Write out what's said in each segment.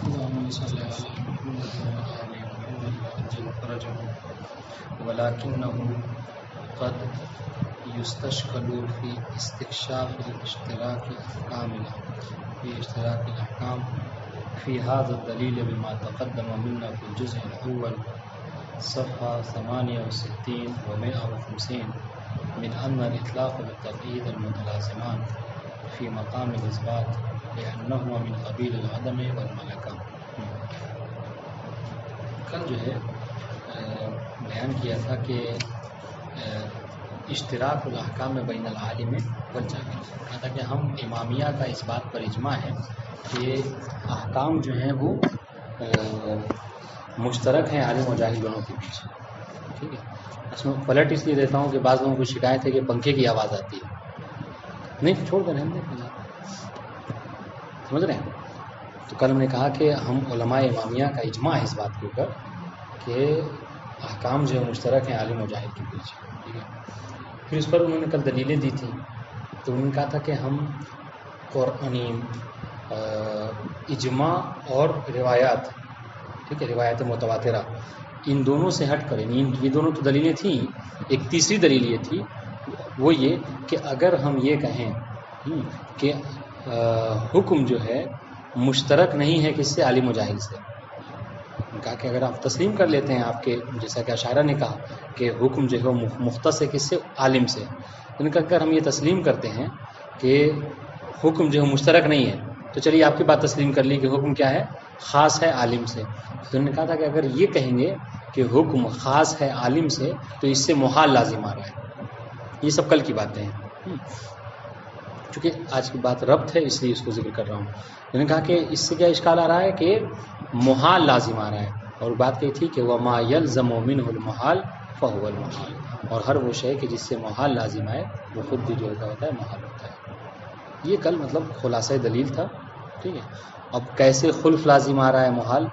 اللهم صل على محمد وعلى آل محمد وعجل فرجهم ولكنه قد يستشكل في استكشاف اشتراك الأحكام في هذا الدليل بما تقدم منا في الجزء الأول صفحة 68 و150 من أن الإطلاق بالتقييد المتلازمان في مقام الإثبات لأنهما من قبيل العدم والملكة. کل جو ہے بیان کیا تھا کہ اشتراک الاحکام بین العالم والجاہل، کہا تھا کہ ہم امامیہ کا اس بات پر اجماع ہے کہ احکام جو ہیں وہ مشترک ہیں عالم و جاہل دونوں کے بیچ. ٹھیک ہے، اس میں پلٹ اس لیے دیتا ہوں کہ بعض لوگوں کو شکایت ہے کہ پنکھے کی آواز آتی ہے. نہیں چھوڑ کر رہنے دیں، سمجھ رہے ہیں. تو کل ہم نے کہا کہ ہم علماء امامیہ کا اجماع ہے اس بات کے اوپر کہ احکام جو مشترک ہیں عالم و جاہل کے بیچ. ٹھیک ہے، پھر اس پر انہوں نے کل دلیلیں دی تھیں. تو انہوں نے کہا تھا کہ ہم قرآنی اجماع اور روایات، ٹھیک ہے، روایت متواترہ، ان دونوں سے ہٹ کر یہ دونوں تو دلیلیں تھیں. ایک تیسری دلیل یہ تھی، وہ یہ کہ اگر ہم یہ کہیں کہ حکم جو ہے مشترک نہیں ہے کس سے، عالم و جاہل سے. کہا کہ اگر آپ تسلیم کر لیتے ہیں، آپ کے جیسا کہ اشارہ نے کہا کہ حکم جو ہے وہ مختص ہے کس سے، عالم سے. ان کا اگر ہم یہ تسلیم کرتے ہیں کہ حکم جو ہے مشترک نہیں ہے، تو چلیے آپ کی بات تسلیم کر لی کہ حکم کیا ہے، خاص ہے عالم سے. تو انہوں نے کہا تھا کہ اگر یہ کہیں گے کہ حکم خاص ہے عالم سے تو اس سے محال لازم آ رہا ہے. یہ سب کل کی باتیں ہیں، چونکہ آج کی بات ربط ہے اس لیے اس کو ذکر کر رہا ہوں. انہوں نے کہا کہ اس سے کیا اشکال آ رہا ہے کہ محال لازم آ رہا ہے، اور بات یہ تھی کہ وَمَا يَلْزَمُ مِنْهُ الْمُحَالُ فَهُوَ الْمُحَالُ، اور ہر وہ شے کہ جس سے محال لازم آئے وہ خود بھی جو ہوتا ہے محال ہوتا ہے. یہ کل مطلب خلاصہ دلیل تھا. ٹھیک ہے، اب کیسے خلف لازم آ رہا ہے محال،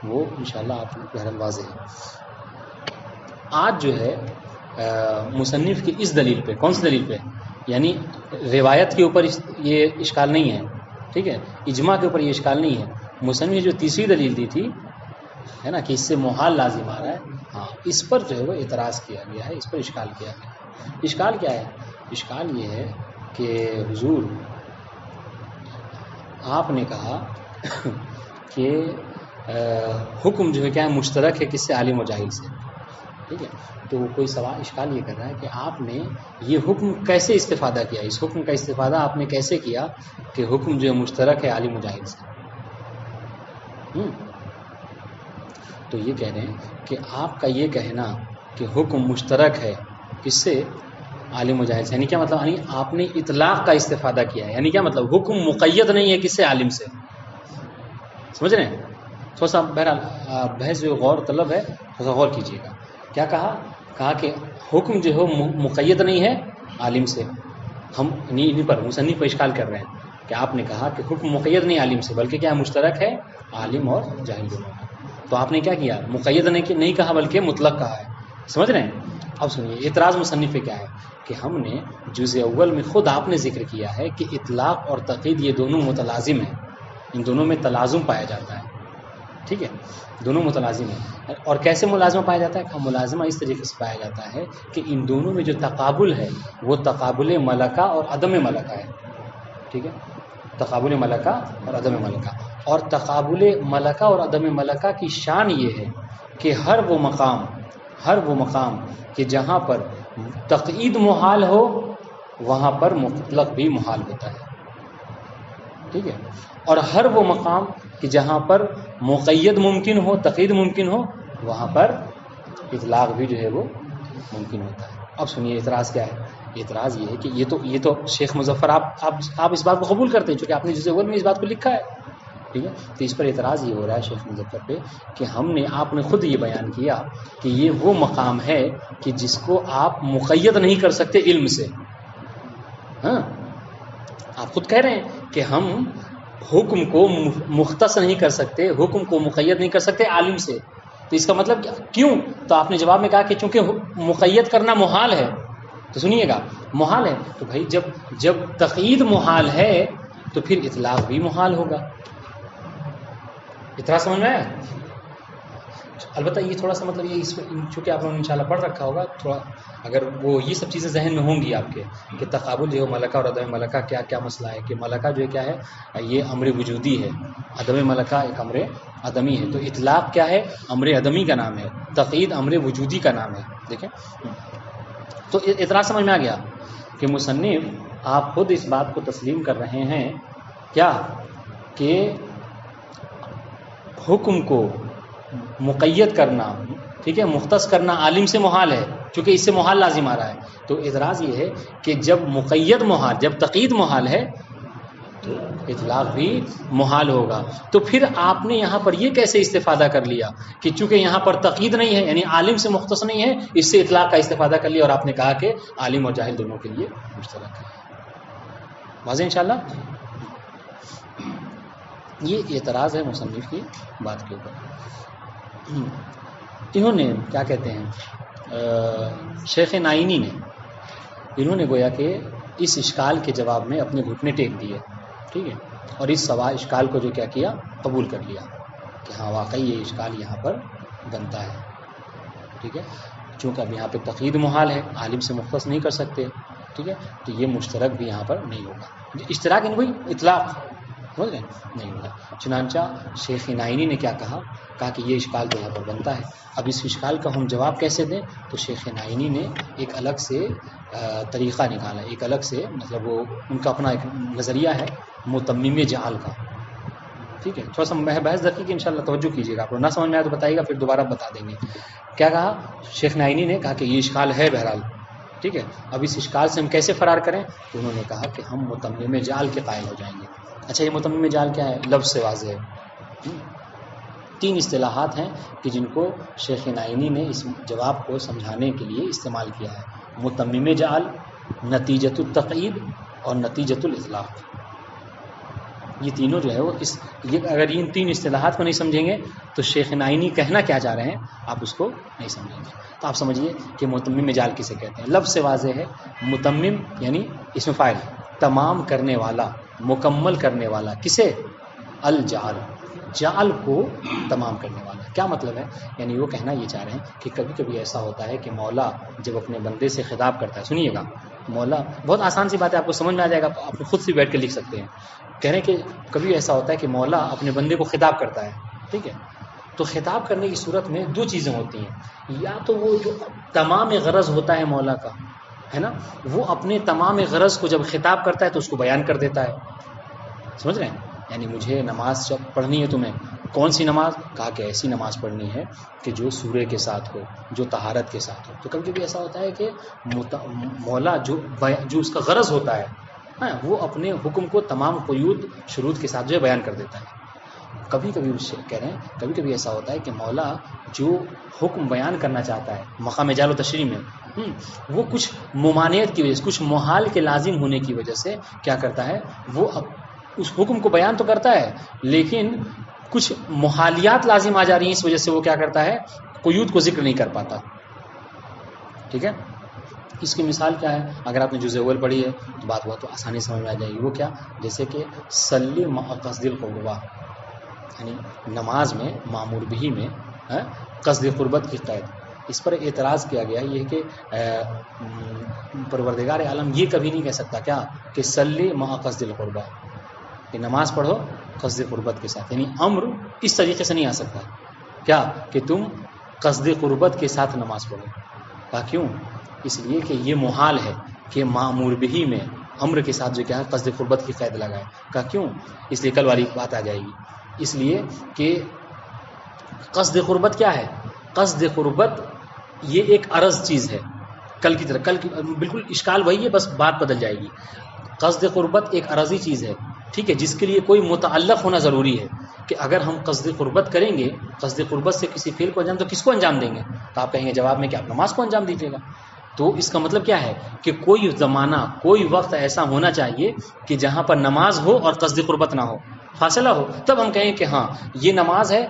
وہ انشاءاللہ آپ کو بہرحال واضح ہے. آج جو ہے مصنف کی اس دلیل پہ، کون سی دلیل پہ، یعنی روایت کے اوپر یہ اشکال نہیں ہے، ٹھیک ہے، اجماع کے اوپر یہ اشکال نہیں ہے. مصنف نے جو تیسری دلیل دی تھی ہے نا کہ اس سے محال لازم آ رہا ہے، ہاں، اس پر جو ہے وہ اعتراض کیا گیا ہے، اس پر اشکال کیا گیا. اشکال کیا ہے؟ اشکال یہ ہے کہ حضور آپ نے کہا کہ حکم جو ہے کیا ہے، مشترک ہے کس سے، عالم و جاہل سے. ٹھیک ہے، تو کوئی سوال اشکال یہ کر رہا ہے کہ آپ نے یہ حکم کیسے استفادہ کیا، اس حکم کا استفادہ آپ نے کیسے کیا کہ حکم جو ہے مشترک ہے عالم و جاہل سے. تو یہ کہہ رہے ہیں کہ آپ کا یہ کہنا کہ حکم مشترک ہے کس سے، عالم و جاہل سے، یعنی کیا مطلب، یعنی آپ نے اطلاق کا استفادہ کیا ہے. یعنی کیا مطلب، حکم مقید نہیں ہے کس سے، عالم سے. سمجھ رہے ہیں؟ تھوڑا سا بہرحال بحث جو غور طلب ہے، تھوڑا سا غور کیجیے گا. کیا کہا کہ حکم جو ہے مقید نہیں ہے عالم سے. ہم انہیں پر مصنف پر اشکال کر رہے ہیں کہ آپ نے کہا کہ حکم مقید نہیں عالم سے بلکہ کیا مشترک ہے عالم اور جاہل دونوں میں. تو آپ نے کیا کیا، مقید نہیں کہا بلکہ مطلق کہا ہے. سمجھ رہے ہیں؟ اب سنیے اعتراض مصنف پہ کیا ہے کہ ہم نے جزء اول میں خود آپ نے ذکر کیا ہے کہ اطلاق اور تقیید یہ دونوں متلازم ہیں، ان دونوں میں تلازم پایا جاتا ہے. ٹھیک ہے، دونوں متلازم ہیں. اور کیسے ملازمہ پایا جاتا ہے؟ ملازمہ اس طریقے سے پایا جاتا ہے کہ ان دونوں میں جو تقابل ہے وہ تقابل ملکہ اور عدم ملکہ ہے. ٹھیک ہے، تقابل ملکہ اور عدم ملکہ. اور تقابل ملکہ اور عدم ملکہ کی شان یہ ہے کہ ہر وہ مقام کہ جہاں پر تقیید محال ہو وہاں پر مطلق بھی محال ہوتا ہے. ٹھیک ہے، اور ہر وہ مقام کہ جہاں پر مقید ممکن ہو، تقیید ممکن ہو، وہاں پر اطلاق بھی جو ہے وہ ممکن ہوتا ہے. اب سنیے اعتراض کیا ہے. اعتراض یہ ہے کہ یہ تو شیخ مظفر آپ اس بات کو قبول کرتے ہیں چونکہ آپ نے جزء اول میں اس بات کو لکھا ہے. ٹھیک ہے، تو اس پر اعتراض یہ ہو رہا ہے شیخ مظفر پہ کہ آپ نے خود یہ بیان کیا کہ یہ وہ مقام ہے کہ جس کو آپ مقید نہیں کر سکتے علم سے. ہاں، آپ خود کہہ رہے ہیں کہ ہم حکم کو مختص نہیں کر سکتے، حکم کو مقید نہیں کر سکتے عالم سے. تو اس کا مطلب کیوں؟ تو آپ نے جواب میں کہا کہ چونکہ مقید کرنا محال ہے. تو سنیے گا، محال ہے تو بھائی جب تقیید محال ہے تو پھر اطلاق بھی محال ہوگا. اتنا سمجھ میں آیا؟ البتہ یہ تھوڑا سا مطلب یہ اس میں چونکہ آپ لوگوں نے انشاءاللہ پڑھ رکھا ہوگا، تھوڑا اگر وہ یہ سب چیزیں ذہن میں ہوں گی آپ کے کہ تقابل جو ہے ملکہ اور عدم ملکہ کیا کیا مسئلہ ہے، کہ ملکہ جو ہے کیا ہے یہ امر وجودی ہے، عدم ملکہ ایک امر عدمی ہے، تو اطلاق کیا ہے امر عدمی کا نام ہے، تقیید امر وجودی کا نام ہے. دیکھیں تو اعتراض سمجھ میں آ گیا کہ مصنف آپ خود اس بات کو تسلیم کر رہے ہیں کیا کہ حکم کو مقید کرنا، ٹھیک ہے، مختص کرنا عالم سے محال ہے، چونکہ اس سے محال لازم آ رہا ہے. تو اعتراض یہ ہے کہ جب مقید محال، جب تقید محال ہے تو اطلاق بھی محال ہوگا. تو پھر آپ نے یہاں پر یہ کیسے استفادہ کر لیا کہ چونکہ یہاں پر تقید نہیں ہے یعنی عالم سے مختص نہیں ہے، اس سے اطلاق کا استفادہ کر لیا اور آپ نے کہا کہ عالم اور جاہل دونوں کے لیے مشترک ہے. واضح انشاءاللہ؟ یہ اعتراض ہے مصنف کی بات کے اوپر. انہوں نے کیا کہتے ہیں شیخ نائینی نے، انہوں نے گویا کہ اس اشکال کے جواب میں اپنے گھٹنے ٹیک دیے، ٹھیک ہے، اور اس سوال اشکال کو جو کیا کیا قبول کر لیا کہ ہاں واقعی یہ اشکال یہاں پر بنتا ہے، ٹھیک ہے، چونکہ اب یہاں پہ تقید محال ہے، عالم سے مختص نہیں کر سکتے، ٹھیک ہے، تو یہ مشترک بھی یہاں پر نہیں ہوگا. اشتراک ان کوئی اطلاق سمجھ رہے نہیں ہوگا. چنانچہ شیخ نائینی نے کیا کہا کہ یہ اشکال تو یہاں پر بنتا ہے. اب اس اشکال کا ہم جواب کیسے دیں؟ تو شیخ نائینی نے ایک الگ سے طریقہ نکالا، ایک الگ سے مطلب وہ ان کا اپنا ایک نظریہ ہے متمم جعل کا، ٹھیک ہے. تھوڑا سا بحث دقیق انشاءاللہ توجہ کیجیے گا، آپ نہ سمجھ میں آئے تو بتائیے گا، پھر دوبارہ بتا دیں گے. کیا کہا شیخ نائینی نے؟ کہا کہ یہ اشکال ہے بہرحال، ٹھیک ہے، اب اس اشکال سے ہم کیسے فرار کریں؟ تو انہوں نے کہا کہ ہم متمم جعل کے قائل ہو جائیں گے. اچھا یہ متمم جعل کیا ہے؟ لفظ سے واضح ہے. 3 اصطلاحات ہیں کہ جن کو شیخ نائینی نے اس جواب کو سمجھانے کے لیے استعمال کیا ہے: متمم جعل، نتیجۃ التقیید اور نتیجۃ الاطلاق. یہ تینوں جو ہے وہ یہ اگر ان 3 اصطلاحات کو نہیں سمجھیں گے تو شیخ نائینی کہنا کیا چاہ رہے ہیں آپ اس کو نہیں سمجھیں گے. تو آپ سمجھیے کہ متمم جعل کسے کہتے ہیں. لفظ سے واضح ہے، متمم یعنی اسم فاعل، تمام کرنے والا، مکمل کرنے والا. کسے؟ الجعل، جعل کو تمام کرنے والا. کیا مطلب ہے؟ یعنی وہ کہنا یہ چاہ رہے ہیں کہ کبھی کبھی ایسا ہوتا ہے کہ مولا جب اپنے بندے سے خطاب کرتا ہے، سنیے گا، مولا بہت آسان سی بات ہے، آپ کو سمجھ میں آ جائے گا، آپ خود سے بیٹھ کے لکھ سکتے ہیں. کہہ رہے ہیں کہ کبھی ایسا ہوتا ہے کہ مولا اپنے بندے کو خطاب کرتا ہے، ٹھیک ہے، تو خطاب کرنے کی صورت میں 2 چیزیں ہوتی ہیں. یا تو وہ جو تمام غرض ہوتا ہے مولا کا، ہے نا، وہ اپنے تمام غرض کو جب خطاب کرتا ہے تو اس کو بیان کر دیتا ہے. سمجھ رہے ہیں؟ یعنی مجھے نماز پڑھنی ہے، تمہیں کون سی نماز؟ کہا کہ ایسی نماز پڑھنی ہے کہ جو سورے کے ساتھ ہو، جو طہارت کے ساتھ ہو. تو کبھی کبھی ایسا ہوتا ہے کہ مولا جو اس کا غرض ہوتا ہے وہ اپنے حکم کو تمام قیود شروط کے ساتھ جو ہے بیان کر دیتا ہے. کبھی کبھی کہہ رہے ہیں کبھی کبھی ایسا ہوتا ہے کہ مولا جو حکم بیان کرنا چاہتا ہے مقام جعل و تشریح میں، وہ کچھ ممانعت کی وجہ سے، کچھ محال کے لازم ہونے کی وجہ سے کیا کرتا ہے، وہ اس حکم کو بیان تو کرتا ہے لیکن کچھ محالیات لازم آ جا رہی ہیں، اس وجہ سے وہ کیا کرتا ہے، قیود کو ذکر نہیں کر پاتا. ٹھیک ہے، اس کی مثال کیا ہے؟ اگر آپ نے جزء اول پڑھی ہے تو بات بہت آسانی سمجھ میں آ جائے گی. وہ کیا؟ جیسے کہ صلی مع قصد القربہ، یعنی نماز میں معمول بہی میں قصد قربت کی قید. اس پر اعتراض کیا گیا یہ کہ پروردگار عالم یہ کبھی نہیں کہہ سکتا کیا کہ صلی مع قصد القربہ، کہ نماز پڑھو قصد قربت کے ساتھ، یعنی امر اس طریقے سے نہیں آ سکتا کیا کہ تم قصد قربت کے ساتھ نماز پڑھو. کہا کیوں؟ اس لیے کہ یہ محال ہے کہ معمول بہی میں امر کے ساتھ جو کیا ہے قصد قربت کی قید لگائے. کہا کیوں؟ اس لیے کل والی بات آ جائے گی. اس لیے کہ قصد قربت کیا ہے؟ قصد قربت یہ ایک عرض چیز ہے، کل کی طرح، کل کی بالکل اشکال وہی ہے، بس بات بدل جائے گی. قصد قربت ایک عرضی چیز ہے، ٹھیک ہے، جس کے لیے کوئی متعلق ہونا ضروری ہے کہ اگر ہم قصد قربت کریں گے، قصد قربت سے کسی فعل کو انجام، تو کس کو انجام دیں گے؟ تو آپ کہیں گے جواب میں کہ آپ نماز کو انجام دیجیے گا. تو اس کا مطلب کیا ہے کہ کوئی زمانہ، کوئی وقت ایسا ہونا چاہیے کہ جہاں پر نماز ہو اور قصد قربت نہ ہو، فاصلہ ہو، تب ہم کہیں کہ ہاں یہ نماز ہے،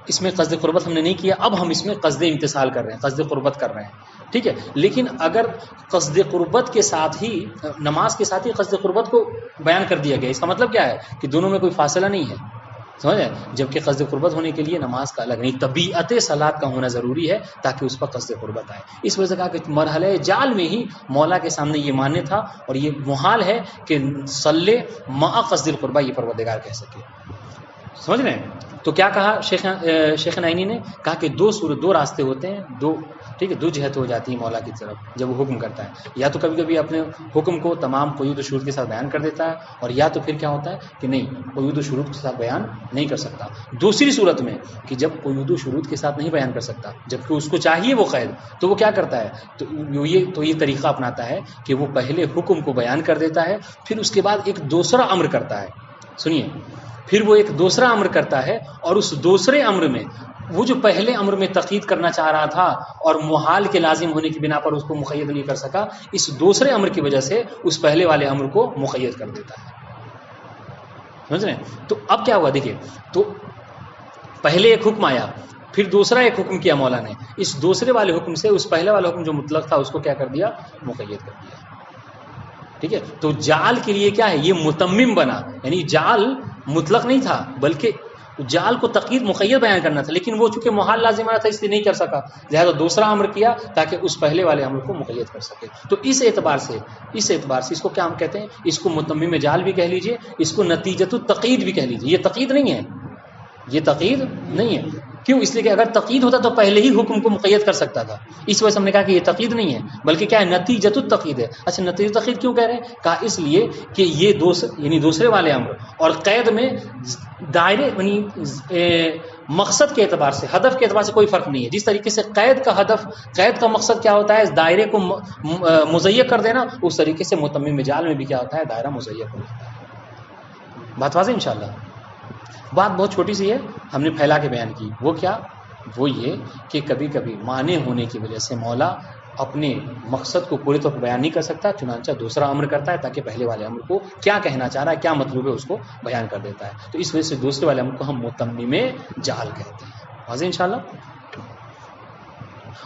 اس میں قصد قربت ہم نے نہیں کیا، اب ہم اس میں قصد امتثال کر رہے ہیں، قصد قربت کر رہے ہیں. ٹھیک ہے، لیکن اگر قصد قربت کے ساتھ ہی، نماز کے ساتھ ہی قصد قربت کو بیان کر دیا گیا، اس کا مطلب کیا ہے کہ دونوں میں کوئی فاصلہ نہیں ہے. سمجھ ہے، جبکہ قصد قربت ہونے کے لیے نماز کا الگ نہیں، طبیعت صلاۃ کا ہونا ضروری ہے تاکہ اس پر قصد قربت آئے. اس وجہ سے کہا کہ مرحلہ جال میں ہی مولا کے سامنے یہ ماننے تھا اور یہ محال ہے کہ صلی مع قصد القربہ یہ پروردگار کہہ سکے. سمجھ رہے ہیں؟ تو کیا کہا شیخ نائینی نے؟ کہا کہ دو راستے ہوتے ہیں، دو ٹھیک ہے، دو جہت ہو جاتی ہے مولا کی طرف جب وہ حکم کرتا ہے. یا تو کبھی کبھی اپنے حکم کو تمام قیود و شروط کے ساتھ بیان کر دیتا ہے، اور یا تو پھر کیا ہوتا ہے کہ نہیں، قیود و شروط کے ساتھ بیان نہیں کر سکتا. دوسری صورت میں کہ جب قیود و شروط کے ساتھ نہیں بیان کر سکتا، جبکہ اس کو چاہیے وہ قید، تو وہ کیا کرتا ہے؟ تو یہ طریقہ اپناتا ہے کہ وہ پہلے حکم کو بیان کر دیتا ہے، پھر اس کے بعد ایک دوسرا امر کرتا ہے. سنیے، پھر وہ ایک دوسرا امر کرتا ہے، اور اس دوسرے امر میں وہ جو پہلے امر میں تقید کرنا چاہ رہا تھا اور محال کے لازم ہونے کی بنا پر اس کو مقید نہیں کر سکا، اس دوسرے امر کی وجہ سے اس پہلے والے امر کو مقید کر دیتا ہے. سمجھ رہے ہیں؟ تو اب کیا ہوا دیکھیے، تو پہلے ایک حکم آیا، پھر دوسرا ایک حکم کیا مولا نے، اس دوسرے والے حکم سے اس پہلے والا حکم جو مطلق تھا اس کو کیا کر دیا؟ مقید کر دیا. ٹھیک ہے، تو جعل کے لیے کیا ہے؟ یہ متمم بنا، یعنی جعل مطلق نہیں تھا بلکہ جعل کو تقید مقید بیان کرنا تھا، لیکن وہ چونکہ محال لازم آنا تھا اس لیے نہیں کر سکا، لہذا دوسرا امر کیا تاکہ اس پہلے والے امر کو مقید کر سکے. تو اس اعتبار سے اس کو کیا ہم کہتے ہیں؟ اس کو متمم جعل بھی کہہ لیجئے، اس کو نتیجۃ التقید بھی کہہ لیجئے. یہ تقید نہیں ہے، یہ تقید نہیں ہے. کیوں؟ اس لیے کہ اگر تقید ہوتا تو پہلے ہی حکم کو مقید کر سکتا تھا. اس وجہ سے ہم نے کہا کہ یہ تقید نہیں ہے بلکہ کیا ہے؟ نتیجۃ التقید ہے. اچھا، نتیجۃ التقید کیوں کہہ رہے ہیں؟ کہا اس لیے کہ یہ یعنی دوسرے والے امر اور قید میں دائرے یعنی مقصد کے اعتبار سے، ہدف کے اعتبار سے کوئی فرق نہیں ہے. جس طریقے سے قید کا ہدف، قید کا مقصد کیا ہوتا ہے؟ اس دائرے کو مضیق کر دینا، اس طریقے سے متمم جعل میں بھی کیا ہوتا ہے؟ دائرہ مضیق ہو جاتا ہے. بات واضح انشاءاللہ؟ بات بہت چھوٹی سی ہے، ہم نے پھیلا کے بیان کی. وہ کیا؟ وہ یہ کہ کبھی کبھی مانع ہونے کی وجہ سے مولا اپنے مقصد کو پورے طور پر بیان نہیں کر سکتا، چنانچہ دوسرا امر کرتا ہے تاکہ پہلے والے امر کو کیا کہنا چاہ رہا ہے، کیا مطلوب ہے، اس کو بیان کر دیتا ہے. تو اس وجہ سے دوسرے والے امر کو ہم متمم جعل کہتے ہیں. واضح انشاءاللہ؟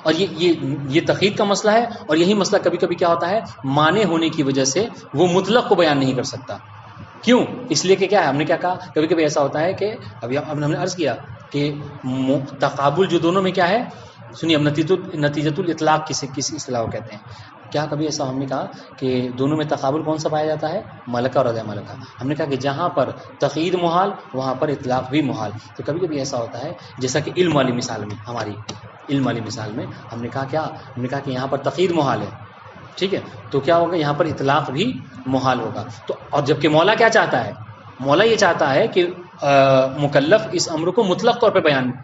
اور یہ تقید کا مسئلہ ہے، اور یہی مسئلہ کبھی کبھی کیا ہوتا ہے؟ مانع ہونے کی وجہ سے وہ مطلق کو بیان نہیں کر سکتا. کیوں؟ اس لیے کہ کیا ہے، ہم نے کیا کہا، کبھی کبھی ایسا ہوتا ہے کہ ابھی ہم نے عرض کیا کہ تقابل جو دونوں میں کیا ہے. سنیے، اب نتیجۃ الاطلاق کسی اصطلاح کو کہتے ہیں. کیا کبھی ایسا ہم نے کہا کہ دونوں میں تقابل کون سا پایا جاتا ہے؟ ملکہ اور رضا ملکہ. ہم نے کہا کہ جہاں پر تقید محال وہاں پر اطلاق بھی محال. تو کبھی کبھی ایسا ہوتا ہے جیسا کہ علم والی مثال میں، ہماری علم والی مثال میں ہم نے کہا کیا، ہم نے کہا کہ یہاں پر تقید محال ہے، ٹھیک ہے، تو کیا ہوگا؟ یہاں پر اطلاق بھی محال ہوگا. تو اور جبکہ مولا کیا چاہتا ہے؟ مولا یہ چاہتا ہے کہ مکلف اس امر کو مطلق طور پہ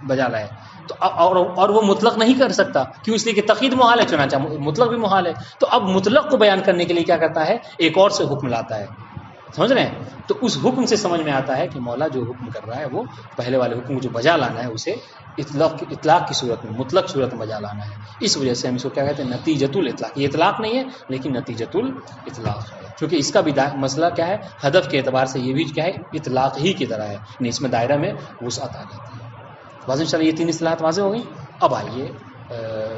بجا لائے، تو اور وہ مطلق نہیں کر سکتا. کیوں؟ اس لیے کہ تقید محال ہے، چنانچہ مطلق بھی محال ہے. تو اب مطلق کو بیان کرنے کے لیے کیا کرتا ہے؟ ایک اور سے حکم لاتا ہے. سمجھ رہے ہیں؟ تو اس حکم سے سمجھ میں آتا ہے کہ مولا جو حکم کر رہا ہے وہ پہلے والے حکم کو جو بجا لانا ہے اسے اطلاق کی صورت میں، مطلق صورت میں بجا لانا ہے. اس وجہ سے ہم اس کو کیا کہتے ہیں؟ نتیجۃ الاطلاق. یہ اطلاق نہیں ہے لیکن نتیجۃ الاطلاق ہے، کیونکہ اس کا بھی مسئلہ کیا ہے؟ ہدف کے اعتبار سے یہ بھی کیا ہے؟ اطلاق ہی کی طرح ہے، یعنی اس میں دائرہ میں وسعت آ جاتی ہے. واضح انشاءاللہ یہ تین اصطلاحات واضح ہو گئی. اب آئیے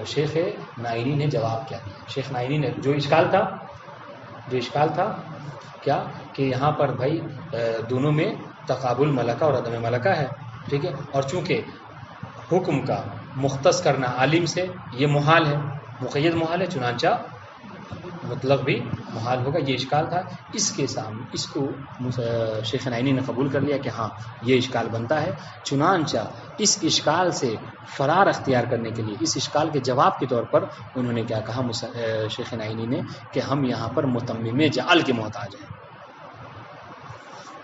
شیخ نائینی نے جواب کیا دیا. شیخ نائینی نے جو اشکال تھا کیا کہ یہاں پر بھائی دونوں میں تقابل ملکہ اور عدم ملکہ ہے، ٹھیک ہے، اور چونکہ حکم کا مختص کرنا عالم سے یہ محال ہے، مقید محال ہے، چنانچہ مطلق بھی محال ہوگا. یہ اشکال تھا. اس کے سامنے اس کو شیخ نائینی نے قبول کر لیا کہ ہاں یہ اشکال بنتا ہے. چنانچہ اس اشکال سے فرار اختیار کرنے کے لیے، اس اشکال کے جواب کے طور پر انہوں نے کیا کہا شیخ نائینی نے کہ ہم یہاں پر متمم جعل کے محتاج ہیں.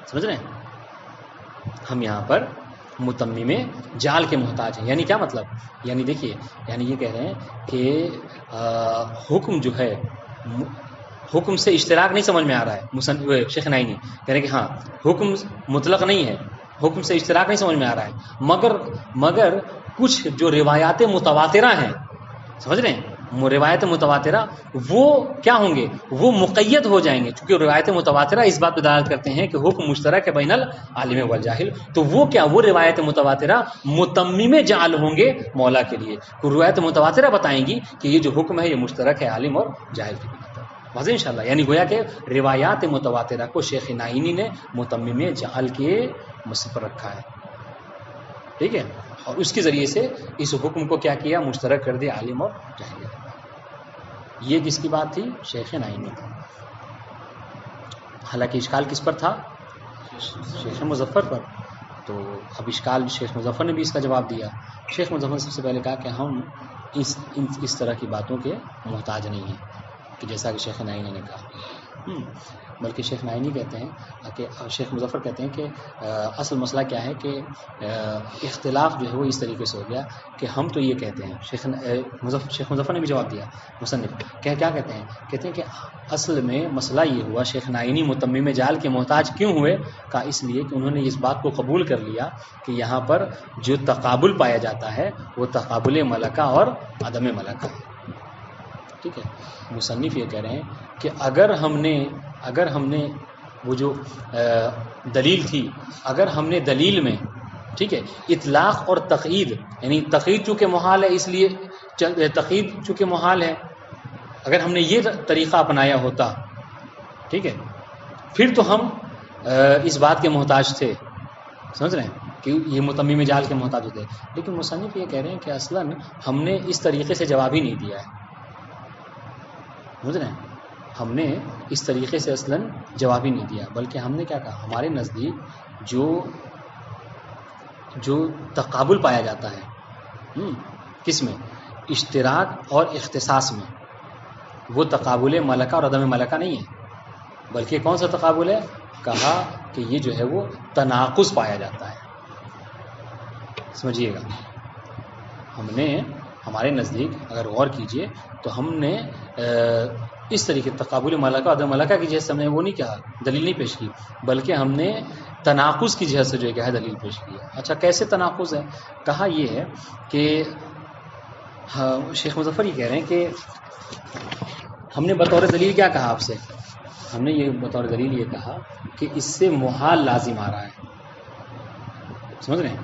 سمجھ رہے ہیں؟ ہم یہاں پر متمم جعل کے محتاج ہیں. یعنی کیا مطلب؟ یعنی دیکھیے، یعنی یہ کہہ رہے ہیں کہ حکم جو ہے، حکم سے اشتراک نہیں سمجھ میں آ رہا ہے. شیخ نائینی کہہ رہے ہیں کہ ہاں حکم مطلق نہیں ہے، حکم سے اشتراک نہیں سمجھ میں آ رہا ہے، مگر کچھ جو روایات متواترہ ہیں، سمجھ رہے ہیں، روایت متواترہ وہ کیا ہوں گے؟ وہ مقید ہو جائیں گے، کیونکہ روایت متواترہ اس بات پہ دلالت کرتے ہیں کہ حکم مشترک ہے بین العالم والجاہل. تو وہ کیا، وہ روایت متواترہ متمم جعل ہوں گے مولا کے لیے. روایت متواترہ بتائیں گی کہ یہ جو حکم ہے یہ مشترک ہے عالم اور جاہل کے لیے. واضح انشاءاللہ؟ یعنی گویا کہ روایات متواترہ کو شیخ نائینی نے متمم جعل کے مسئلے پر رکھا ہے. ٹھیک ہے، اور اس کے ذریعے سے اس حکم کو کیا کیا، مشترک کر دیا عالم اور جاہل۔ یہ کس کی بات تھی؟ شیخ نعینی کی۔ حالانکہ اشکال کس پر تھا؟ شیخ مظفر پر۔ تو اب اشکال شیخ مظفر نے بھی اس کا جواب دیا۔ شیخ مظفر نے سب سے پہلے کہا کہ ہم اس طرح کی باتوں کے محتاج نہیں ہیں، کہ جیسا کہ شیخ نعینی نے کہا، بلکہ شیخ نعینی کہتے ہیں کہ شیخ مظفر کہتے ہیں کہ اصل مسئلہ کیا ہے کہ اختلاف جو ہے وہ اس طریقے سے ہو گیا کہ ہم تو یہ کہتے ہیں، شیخ مظفر نے بھی جواب دیا مصنف، کیا کہتے ہیں کہ اصل میں مسئلہ یہ ہوا، شیخ نعینی متمم جال کے محتاج کیوں ہوئے؟ کہا اس لیے کہ انہوں نے اس بات کو قبول کر لیا کہ یہاں پر جو تقابل پایا جاتا ہے وہ تقابل ملکہ اور عدم ملکہ ہے۔ ٹھیک ہے، مصنف یہ کہہ رہے ہیں کہ اگر ہم نے وہ جو دلیل تھی، اگر ہم نے دلیل میں، ٹھیک ہے، اطلاق اور تقیید، یعنی تقیید چونکہ محال ہے، اس لیے تقیید چونکہ محال ہے، اگر ہم نے یہ طریقہ اپنایا ہوتا، ٹھیک ہے، پھر تو ہم اس بات کے محتاج تھے، سمجھ رہے ہیں کہ یہ متمم جال کے محتاج ہوتے، لیکن مصنف یہ کہہ رہے ہیں کہ اصلاً ہم نے اس طریقے سے جواب ہی نہیں دیا ہے، سمجھ رہے ہیں، ہم نے اس طریقے سے اصلاً جواب ہی نہیں دیا، بلکہ ہم نے کیا کہا، ہمارے نزدیک جو تقابل پایا جاتا ہے کس میں، اشتراک اور اختصاص میں، وہ تقابل ملکہ اور عدم ملکہ نہیں ہے، بلکہ کون سا تقابل ہے؟ کہا کہ یہ جو ہے وہ تناقض پایا جاتا ہے۔ سمجھیے گا، ہم نے ہمارے نزدیک اگر غور کیجئے تو ہم نے اس طریقے تقابل ملکہ عدم ملکہ کی جہت سے ہم نے وہ نہیں کہا، دلیل نہیں پیش کی، بلکہ ہم نے تناقض کی جہت سے جو ہے دلیل پیش کی ہے۔ اچھا، کیسے تناقض ہے؟ کہا یہ ہے کہ شیخ مظفر یہ کہہ رہے ہیں کہ ہم نے بطور دلیل کیا کہا آپ سے، ہم نے یہ بطور دلیل یہ کہا کہ اس سے محال لازم آ رہا ہے، سمجھ رہے ہیں؟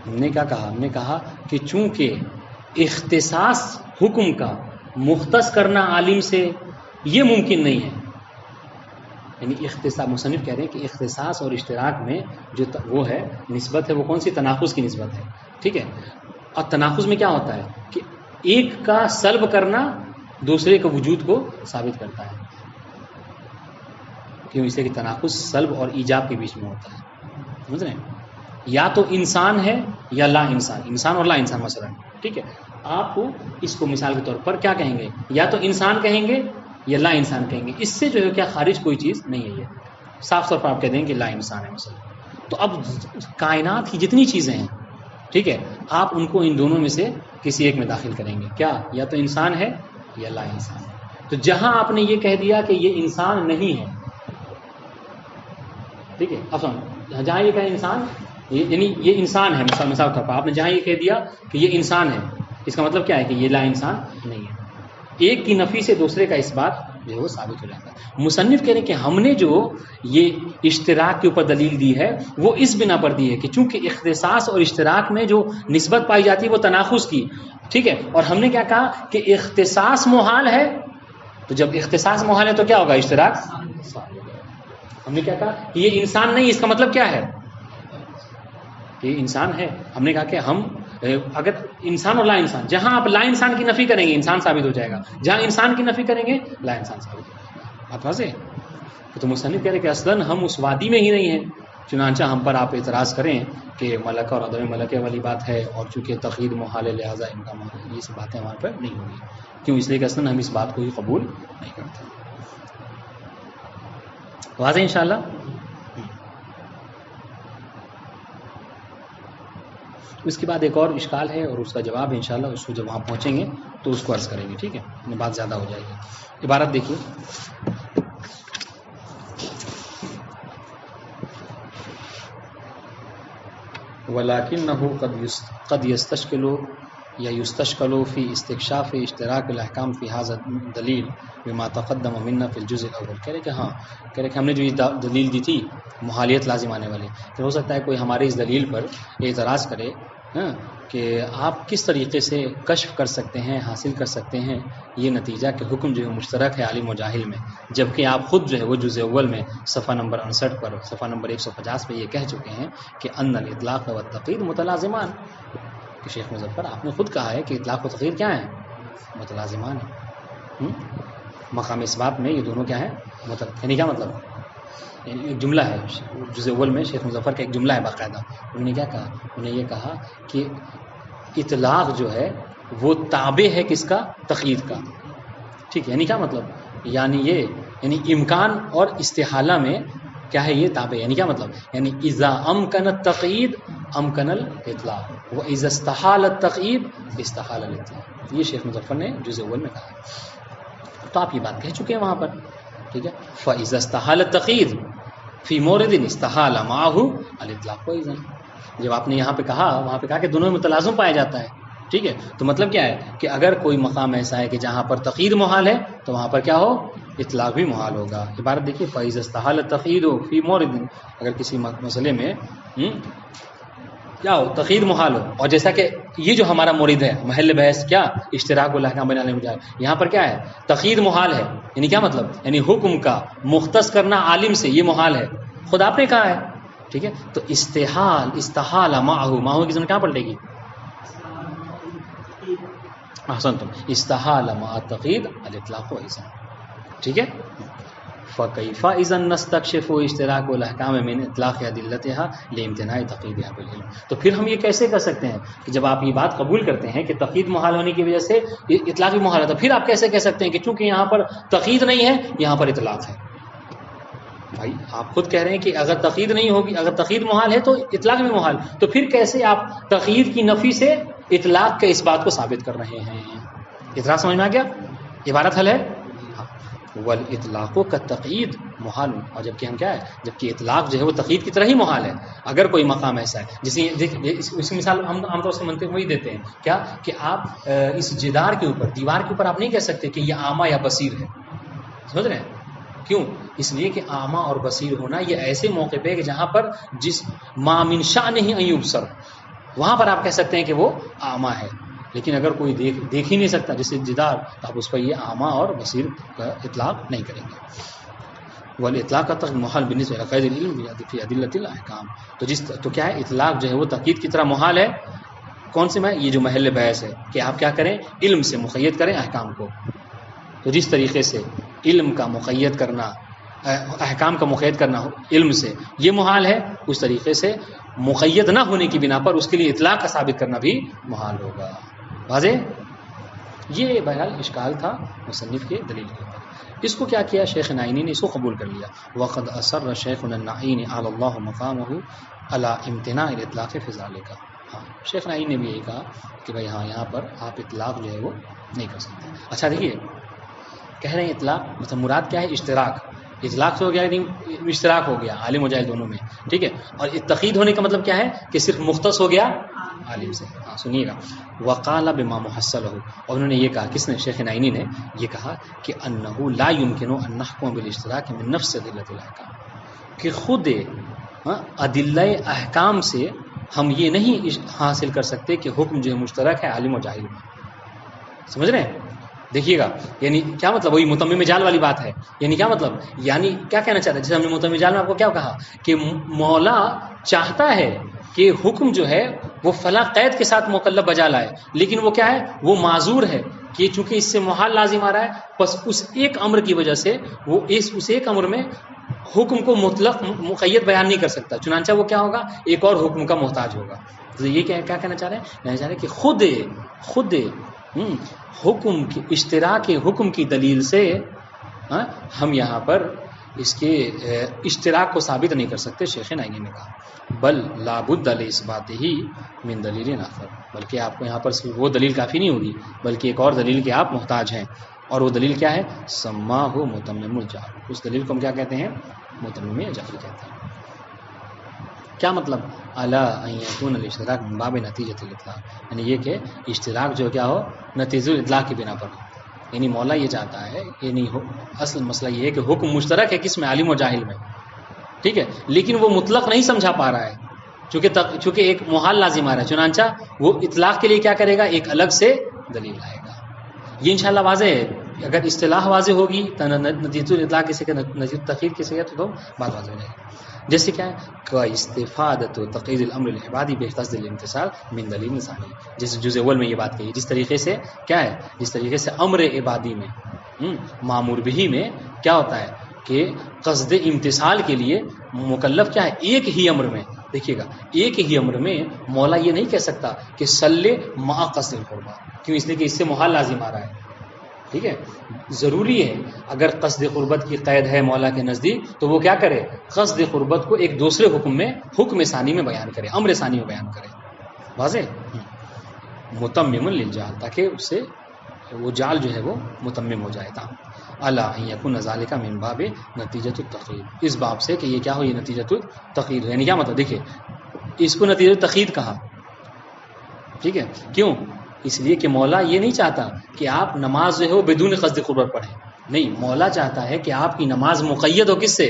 ہم نے کیا کہا؟ ہم نے کہا کہ چونکہ اختصاص حکم کا مختص کرنا عالم سے یہ ممکن نہیں ہے، یعنی اختصاص، مصنف کہہ رہے ہیں کہ اختصاص اور اشتراک میں جو وہ ہے نسبت ہے، وہ کون سی؟ تناقض کی نسبت ہے، ٹھیک ہے، اور تناقض میں کیا ہوتا ہے کہ ایک کا سلب کرنا دوسرے کے وجود کو ثابت کرتا ہے، کیوں؟ اس لیے کہ تناقض سلب اور ایجاب کے بیچ میں ہوتا ہے، سمجھ رہے ہیں؟ یا تو انسان ہے یا لا انسان، انسان اور لا انسان مثلا، ٹھیک ہے، آپ کو اس کو مثال کے طور پر کیا کہیں گے؟ یا تو انسان کہیں گے یا لا انسان کہیں گے، اس سے جو ہے کیا خارج کوئی چیز نہیں ہے، یہ صاف طور پر آپ کہہ دیں کہ لا انسان ہے مثلا۔ تو اب کائنات کی جتنی چیزیں ہیں، ٹھیک ہے، آپ ان کو ان دونوں میں سے کسی ایک میں داخل کریں گے، کیا؟ یا تو انسان ہے یا لا انسان ہے۔ تو جہاں آپ نے یہ کہہ دیا کہ یہ انسان نہیں ہے، ٹھیک ہے، اب جہاں یہ کہا انسان، یعنی یہ انسان ہے، مثال طور پر آپ نے جہاں یہ کہہ دیا کہ یہ انسان ہے، اس کا مطلب کیا ہے کہ یہ لا انسان نہیں ہے۔ ایک کی نفی سے دوسرے کا اس بات جو ہے وہ ثابت ہو جاتا ہے۔ مصنف کہہ رہے ہیں کہ ہم نے جو یہ اشتراک کے اوپر دلیل دی ہے وہ اس بنا پر دی ہے کہ چونکہ اختصاص اور اشتراک میں جو نسبت پائی جاتی ہے وہ تناقض کی، ٹھیک ہے، اور ہم نے کیا کہا کہ اختصاص محال ہے، تو جب اختصاص محال ہے تو کیا ہوگا؟ اشتراک۔ ہم نے کیا کہا کہ یہ انسان نہیں، اس کا مطلب کیا ہے کہ انسان ہے۔ ہم نے کہا کہ ہم اگر انسان اور لا انسان، جہاں آپ لا انسان کی نفی کریں گے انسان ثابت ہو جائے گا، جہاں انسان کی نفی کریں گے لا انسان ثابت ہو جائے گا۔ آپ واضح؟ تو مصنف کہہ رہے کہ اصلاً ہم اس وادی میں ہی نہیں ہیں، چنانچہ ہم پر آپ اعتراض کریں کہ ملکہ اور عدم ملکہ والی بات ہے، اور چونکہ تقید محال ہے لہٰذا ان کا محال، یہ سب باتیں ہمارے پر نہیں ہوں گی، کیوں؟ اس لیے کہ اصلاً ہم اس بات کو ہی قبول نہیں کرتے۔ واضح انشاءاللہ؟ اس کے بعد ایک اور اشکال ہے اور اس کا جواب انشاءاللہ اس کو جب وہاں پہنچیں گے تو اس کو عرض کریں گے، ٹھیک ہے، بات زیادہ ہو جائے گی۔ عبارت دیکھیے، وَلَكِنَّهُ قَدْ يَسْتَشْكِلُ یا يُسْتَشْكَلُ فِي اسْتِكْشَافِ اشْتِرَاكِ الْأَحْكَامِ فِي هَذَا الدَّلِيلِ بِمَا تَقَدَّمَ مِنَّا فِي الْجُزْءِ الْأَوَّلِ۔ کہہ رہے کہ ہاں، کہہ رہے کہ ہم نے جو یہ دلیل دی تھی محالیت لازم آنے والی، پھر ہو سکتا ہے کوئی ہمارے اس دلیل پر اعتراض کرے ہاں کہ آپ کس طریقے سے کشف کر سکتے ہیں، حاصل کر سکتے ہیں یہ نتیجہ کہ حکم جو ہے مشترک ہے عالم و جاہل میں، جبکہ آپ خود جو ہے وہ جزء اول میں صفحہ نمبر 59 پر، صفحہ نمبر 150 پہ یہ کہہ چکے ہیں کہ ان الاطلاق والتقیید متلازمان. کہ شیخ مظفر آپ نے خود کہا ہے کہ اطلاق و تقیید کیا ہیں؟ متلازمان ہیں. مقام اس بات میں یہ دونوں کیا ہیں؟ یعنی کیا مطلب؟ یعنی ایک جملہ ہے جزء اول میں شیخ مظفر کا ایک جملہ ہے باقاعدہ. انہوں نے کیا کہا؟ انہوں نے یہ کہا کہ اطلاق جو ہے وہ تابع ہے کس کا؟ تقیید کا. ٹھیک ہے، یعنی کیا مطلب؟ یعنی امکان اور استحالہ میں کیا ہے یہ تابع. یعنی کیا مطلب؟ یعنی اذا امکن التقیید امکن الاطلاق و اذا استحال التقیید استحال الاطلاق. یہ شیخ مظفر نے جزء اول میں کہا. تو آپ یہ بات کہہ چکے ہیں وہاں پر. ٹھیک ہے، فاذا استحال التقیید فی مورد استحال معه الاطلاق واذا. جب آپ نے یہاں پہ کہا، وہاں پہ کہا کہ دونوں میں متلازم پایا جاتا ہے. ٹھیک ہے، تو مطلب کیا ہے کہ اگر کوئی مقام ایسا ہے کہ جہاں پر تقیید محال ہے تو وہاں پر کیا ہو؟ اطلاق بھی محال ہوگا. عبارت دیکھیے، فاذا استحال التقیید فی مورد، اگر کسی مسئلے میں کیا ہو؟ تقیید محال ہو. اور جیسا کہ یہ جو ہمارا مورد ہے محل بحث کیا؟ اشتراک الاحکام بین العالم، یہاں پر کیا ہے؟ تقیید محال ہے. یعنی کیا مطلب؟ یعنی حکم کا مختص کرنا عالم سے یہ محال ہے، خود آپ نے کہا ہے. ٹھیک ہے، تو استحال معه کی ضرورت کہاں پلٹے گی؟ احسنتم، استحال مع التقیید الاطلاق واذا. ٹھیک ہے، فکیف اذا نستکشف اشتراک الاحکام من اطلاق ادلتها لامتناع تقییدها بالعلم. تو پھر ہم یہ کیسے کر سکتے ہیں کہ جب آپ یہ بات قبول کرتے ہیں کہ تقیید محال ہونے کی وجہ سے اطلاق بھی محال ہے، تو پھر آپ کیسے کہہ سکتے ہیں کہ چونکہ یہاں پر تقیید نہیں ہے یہاں پر اطلاق ہے؟ بھائی آپ خود کہہ رہے ہیں کہ اگر تقیید نہیں ہوگی، اگر تقیید محال ہے تو اطلاق بھی محال، تو پھر کیسے آپ تقیید کی نفی سے اطلاق کے اس بات کو ثابت کر رہے ہیں؟ اطلاق سمجھ میں آ گیا؟ عبارت حل ہے. والاطلاق کالتقیید محال. اور جبکہ ہم کیا ہے؟ جبکہ اطلاق جو ہے وہ تقیید کی طرح ہی محال ہے. اگر کوئی مقام ایسا ہے جسے اس کی مثال ہم عام طور سے منطق وہی دیتے ہیں کیا کہ آپ اس جدار کے اوپر، دیوار کے اوپر آپ نہیں کہہ سکتے کہ یہ اعمیٰ یا بصیر ہے. سمجھ رہے ہیں؟ کیوں؟ اس لیے کہ اعمیٰ اور بصیر ہونا یہ ایسے موقع پہ کہ جہاں پر جس ما من شأنہ ان یبصر، وہاں پر آپ کہہ سکتے ہیں کہ وہ اعمیٰ ہے. لیکن اگر کوئی دیکھ ہی نہیں سکتا جیسے جدار، تو آپ اس پر یہ اعمیٰ اور بصیر کا اطلاق نہیں کریں گے. والاطلاق کا محال بالنسبہ الی قید العلم فی ادلۃ الاحکام. تو کیا ہے؟ اطلاق جو ہے وہ تقیید کی طرح محال ہے. کون سے میں؟ یہ جو محل بحث ہے کہ آپ کیا کریں؟ علم سے مقید کریں احکام کو. تو جس طریقے سے علم کا مقید کرنا، احکام کا مقید کرنا علم سے یہ محال ہے، اس طریقے سے مقید نہ ہونے کی بنا پر اس کے لیے اطلاق کا ثابت کرنا بھی محال ہوگا. واضح؟ یہ بہرحال اشکال تھا مصنف کے دلیل کے اوپر. اس کو کیا کیا شیخ نعینی نے؟ اس کو قبول کر لیا. وقد اصر شیخنا النعینی علی اللہ مقامہ علی امتناع الاطلاق فی ذلک. ہاں، شیخ نعینی نے بھی یہی کہا کہ بھائی ہاں یہاں پر آپ اطلاق جو ہے وہ نہیں کر سکتے. اچھا دیکھیے، کہہ رہے ہیں اطلاق مطلب مراد کیا ہے؟ اشتراک. اطلاق سے ہو گیا اشتراک ہو گیا عالم و جاہل دونوں میں. ٹھیک ہے، اور تقیید ہونے کا مطلب کیا ہے؟ کہ صرف مختص ہو گیا عالم سے. ہاں سنیے گا، وقال بما محصل ہو. اور انہوں نے یہ کہا، کس نے؟ شیخ نعینی نے یہ کہا کہ انه لا يمكن ان نحكم بالاشتراک من نفس ادلۃ الاحکام، کہ خود ادلہ احکام سے ہم یہ نہیں حاصل کر سکتے کہ حکم جو ہے مشترک ہے عالم و جاہل میں. سمجھ رہے ہیں؟ دیکھیے گا، یعنی کیا مطلب؟ وہی متمم جال والی بات ہے. یعنی کیا مطلب؟ یعنی کیا کہنا چاہتا ہے؟ جیسے ہم نے متمم جال میں آپ کو کیا کہا کہ مولا چاہتا ہے کہ حکم جو ہے وہ فلاں قید کے ساتھ مکلف بجا لائے، لیکن وہ کیا ہے؟ وہ معذور ہے کہ چونکہ اس سے محال لازم آ رہا ہے، بس اس ایک امر کی وجہ سے وہ اس ایک امر میں حکم کو مطلق مقید بیان نہیں کر سکتا. چنانچہ وہ کیا ہوگا؟ ایک اور حکم کا محتاج ہوگا. تو یہ کیا کہنا چاہ رہے ہیں؟ کہنا چاہ رہے ہیں کہ خود حکم کی اشتراک حکم کی دلیل سے ہم یہاں پر اس کے اشتراک کو ثابت نہیں کر سکتے. شیخ نعینی نے کہا بل لابد لاثباتہ من دلیل آخر، بلکہ آپ کو یہاں پر صرف وہ دلیل کافی نہیں ہوگی، بلکہ ایک اور دلیل کے آپ محتاج ہیں. اور وہ دلیل کیا ہے؟ سماہ متمم الجہل. اس دلیل کو ہم کیا کہتے ہیں؟ متمم جہل کہتے ہیں. کیا مطلب؟ الا ان یکون الاشتراک من باب نتیجۃ الاطلاق، یعنی یہ کہ اشتراک جو کیا ہو نتیجہ الاطلاق کی بنا پر. یعنی مولا یہ چاہتا ہے، یعنی اصل مسئلہ یہ ہے کہ حکم مشترک ہے کس میں؟ عالم و جاہل میں. ٹھیک ہے، لیکن وہ مطلق نہیں سمجھا پا رہا ہے. چونکہ ایک محال لازم آ رہا ہے، چنانچہ وہ اطلاق کے لیے کیا کرے گا، ایک الگ سے دلیل لائے گا. یہ انشاءاللہ واضح ہے. اگر اصطلاح واضح ہوگی تو نتیجۃ الاطلاق کسے کہ نتیجۃ التقیید کسے کہ تو بات واضح ہو جائے گی. جیسے کیا ہے استفادۃ تقیید الامر العبادی بقصد الامتثال من دلیل ثانی، جیسے جزء اول میں یہ بات کہی، جس طریقے سے کیا ہے، جس طریقے سے امر عبادی میں مامور بہی میں کیا ہوتا ہے کہ قصد امتثال کے لیے مکلف کیا ہے، ایک ہی امر میں، دیکھیے گا ایک ہی امر میں مولا یہ نہیں کہہ سکتا کہ صلی مع قصد القربہ، کیوں؟ اس لیے کہ اس سے محال لازم آ رہا ہے. ٹھیک ہے، ضروری ہے اگر قصد قربت کی قید ہے مولا کے نزدیک تو وہ کیا کرے، قصد قربت کو ایک دوسرے حکم میں، حکم ثانی میں بیان کرے، امر ثانی میں بیان کرے. واضح؟ متمم للجعل، تاکہ اس سے وہ جعل جو ہے وہ متمم ہو جائے. تھا الا ان یکون ذلک من باب نتیجۃ التقیید، اس باب سے کہ یہ کیا ہو، یہ نتیجۃ التقیید، یعنی کیا مطلب، دیکھیے اس کو نتیجۃ التقیید کہا. ٹھیک ہے، کیوں؟ اس لیے کہ مولا یہ نہیں چاہتا کہ آپ نماز جو ہے وہ بدون قصد قربت پڑھیں، نہیں، مولا چاہتا ہے کہ آپ کی نماز مقید ہو کس سے،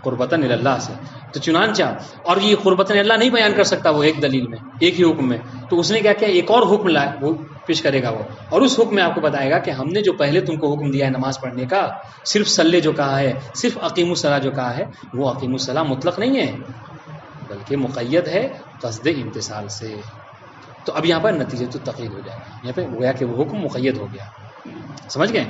قربتاً اللہ سے. تو چنانچہ اور یہ قربتاً اللہ نہیں بیان کر سکتا وہ ایک دلیل میں، ایک ہی حکم میں، تو اس نے کیا کیا، ایک اور حکم لائے، وہ پیش کرے گا وہ، اور اس حکم میں آپ کو بتائے گا کہ ہم نے جو پہلے تم کو حکم دیا ہے نماز پڑھنے کا، صرف صلی جو کہا ہے، صرف اقیم الصلاۃ جو کہا ہے، وہ اقیم الصلاۃ مطلق نہیں ہے بلکہ مقید ہے قصد امتثال سے. تو اب یہاں پر نتیجۃ التقیید ہو جائے گا، یہاں پہ گویا کہ وہ حکم مقید ہو گیا. سمجھ گئے؟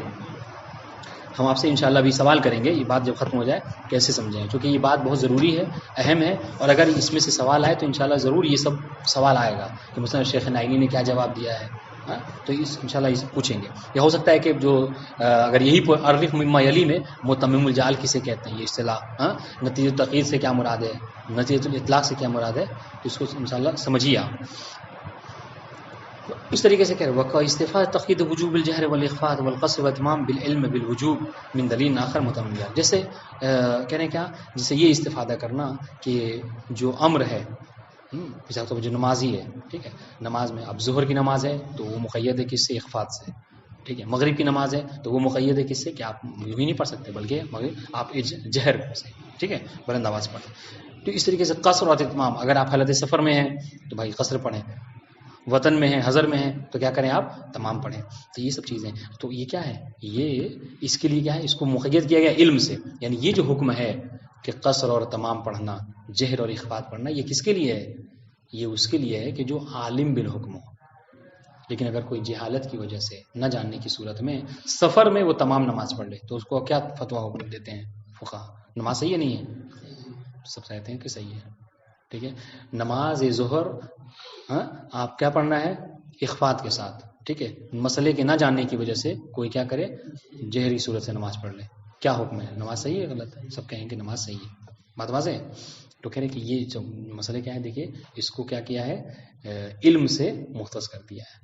ہم آپ سے انشاءاللہ بھی سوال کریں گے، یہ بات جب ختم ہو جائے کیسے سمجھیں، کیونکہ یہ بات بہت ضروری ہے، اہم ہے، اور اگر اس میں سے سوال آئے تو انشاءاللہ ضرور یہ سب سوال آئے گا کہ مثلا شیخ نائینی نے کیا جواب دیا ہے، تو انشاءاللہ اس پوچھیں گے. یہ ہو سکتا ہے کہ جو اگر یہی عرف مما یلی میں متمم الجعل کسے کہتے ہیں، یہ اصطلاح نتیجۃ التقیید سے کیا مراد ہے، نتیجۃ الاطلاق سے کیا مراد ہے، تو اس کو انشاءاللہ سمجھیے آپ. اس طریقے سے کہہ رہے وقع استفاء تقید وجوب الجہر والاخفاء والقصر والاتمام بالعلم بالوجوب من دلیل آخر متمم. جیسے کہہ رہے ہیں کیا، جیسے یہ استفادہ کرنا کہ جو امر ہے، مثال طور پر جو نمازی ہے، ٹھیک ہے، نماز میں اب ظہر کی نماز ہے تو وہ مقید ہے کس سے، اخفاء سے. ٹھیک ہے، مغرب کی نماز ہے تو وہ مقید ہے کس سے، کہ آپ یوں ہی نہیں پڑھ سکتے بلکہ مغرب آپ جہر سے، ٹھیک ہے، بلند آواز پڑھیں. تو اس طریقے سے قصر اور اتمام، اگر آپ حالت سفر میں ہیں تو بھائی قصر پڑھیں، وطن میں ہیں، حضر میں ہیں تو کیا کریں آپ، تمام پڑھیں. تو یہ سب چیزیں، تو یہ کیا ہے، یہ اس کے لیے کیا ہے، اس کو مقید کیا گیا علم سے. یعنی یہ جو حکم ہے کہ قصر اور تمام پڑھنا، جہر اور اخفاء پڑھنا، یہ کس کے لیے ہے، یہ اس کے لیے ہے کہ جو عالم بالحکم ہو. لیکن اگر کوئی جہالت کی وجہ سے، نہ جاننے کی صورت میں سفر میں وہ تمام نماز پڑھ لے تو اس کو کیا فتویٰ حکم دیتے ہیں فقہا، نماز صحیح ہے نہیں ہے، سب کہتے ہیں کہ صحیح ہے. ٹھیک ہے، نماز ظہر آپ کیا پڑھنا ہے، اخفاء کے ساتھ. ٹھیک ہے، مسئلے کے نہ جاننے کی وجہ سے کوئی کیا کرے، جہری صورت سے نماز پڑھ لے، کیا حکم ہے، نماز صحیح ہے غلط ہے، سب کہیں کہ نماز صحیح ہے. بات واضح ہے؟ تو کہہ رہے کہ یہ جو مسئلے کیا ہے، دیکھیے اس کو کیا کیا ہے، علم سے مختص کر دیا ہے.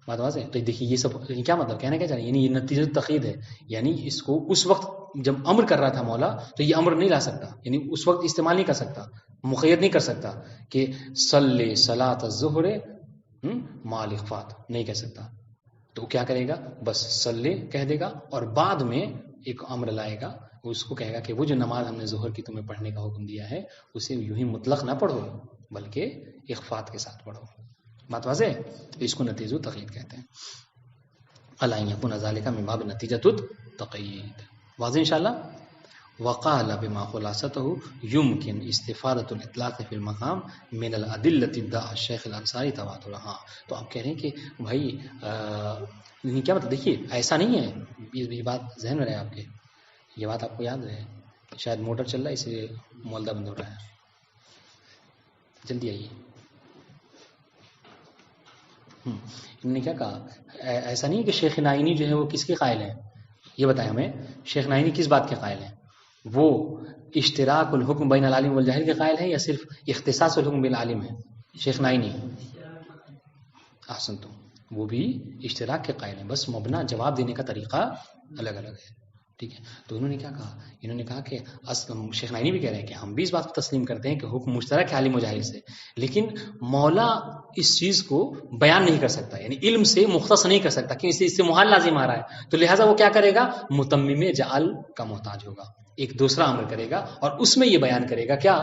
بات واضح ہے؟ تو دیکھیے یہ سب کیا مطلب، کہنا کیا چاہ رہے ہیں، یعنی یہ نتیجہ تقید ہے، یعنی اس کو اس وقت جب امر کر رہا تھا مولا تو یہ امر نہیں لا سکتا، یعنی اس وقت استعمال نہیں کر سکتا، مقید نہیں کر سکتا کہ صلی صلاۃ الظہر مع الاخفاء، نہیں کہہ سکتا. تو کیا کرے گا، بس صلی کہہ دے گا اور بعد میں ایک امر لائے گا، اس کو کہے گا کہ وہ جو نماز ہم نے ظہر کی تمہیں پڑھنے کا حکم دیا ہے اسے یوں ہی مطلق نہ پڑھو بلکہ اخفاء کے ساتھ پڑھو. بات واضح ہے؟ اس کو نتیجہ تقید کہتے ہیں. الا ان یکون ذلک من باب نتیجۃ التقید. واضح انشاءاللہ. وقال بما خلاصته يمكن استفادة الاطلاق في المقام من الادلة ادعى الشیخ الانصاری تواترها. تو آپ کہہ رہے ہیں کہ بھائی کیا مطلب، دیکھیے ایسا نہیں ہے، یہ بات ذہن میں رہے آپ کے، یہ بات آپ کو یاد رہے. شاید موٹر چل رہا ہے اس لیے مولدہ بند ہو رہا ہے، جلدی آئیے. انہوں نے کیا کہا، ایسا نہیں ہے کہ شیخ نائینی جو ہے وہ کس کے قائل ہیں، یہ بتائیں ہمیں، شیخ نائینی کس بات کے قائل ہیں، وہ اشتراک الحکم بین العالم والجاہل کے قائل ہیں یا صرف اختصاص الحکم بالعالم ہے شیخ نائینی؟ احسن، تو وہ بھی اشتراک کے قائل ہیں، بس مبنا جواب دینے کا طریقہ الگ الگ ہے. ٹھیک ہے، تو انہوں نے کیا کہا، انہوں نے کہا کہ شیخ نائینی بھی کہہ رہے ہیں کہ ہم بھی اس بات کو تسلیم کرتے ہیں کہ حکم مشترک ہے عالم و جاہل سے، لیکن مولا اس چیز کو بیان نہیں کر سکتا، یعنی علم سے مختص نہیں کر سکتا کہ اس سے محال لازم آ رہا ہے، تو لہٰذا وہ کیا کرے گا، متمم جعل کا محتاج ہوگا، ایک دوسرا امر کرے گا اور اس میں یہ بیان کرے گا کیا،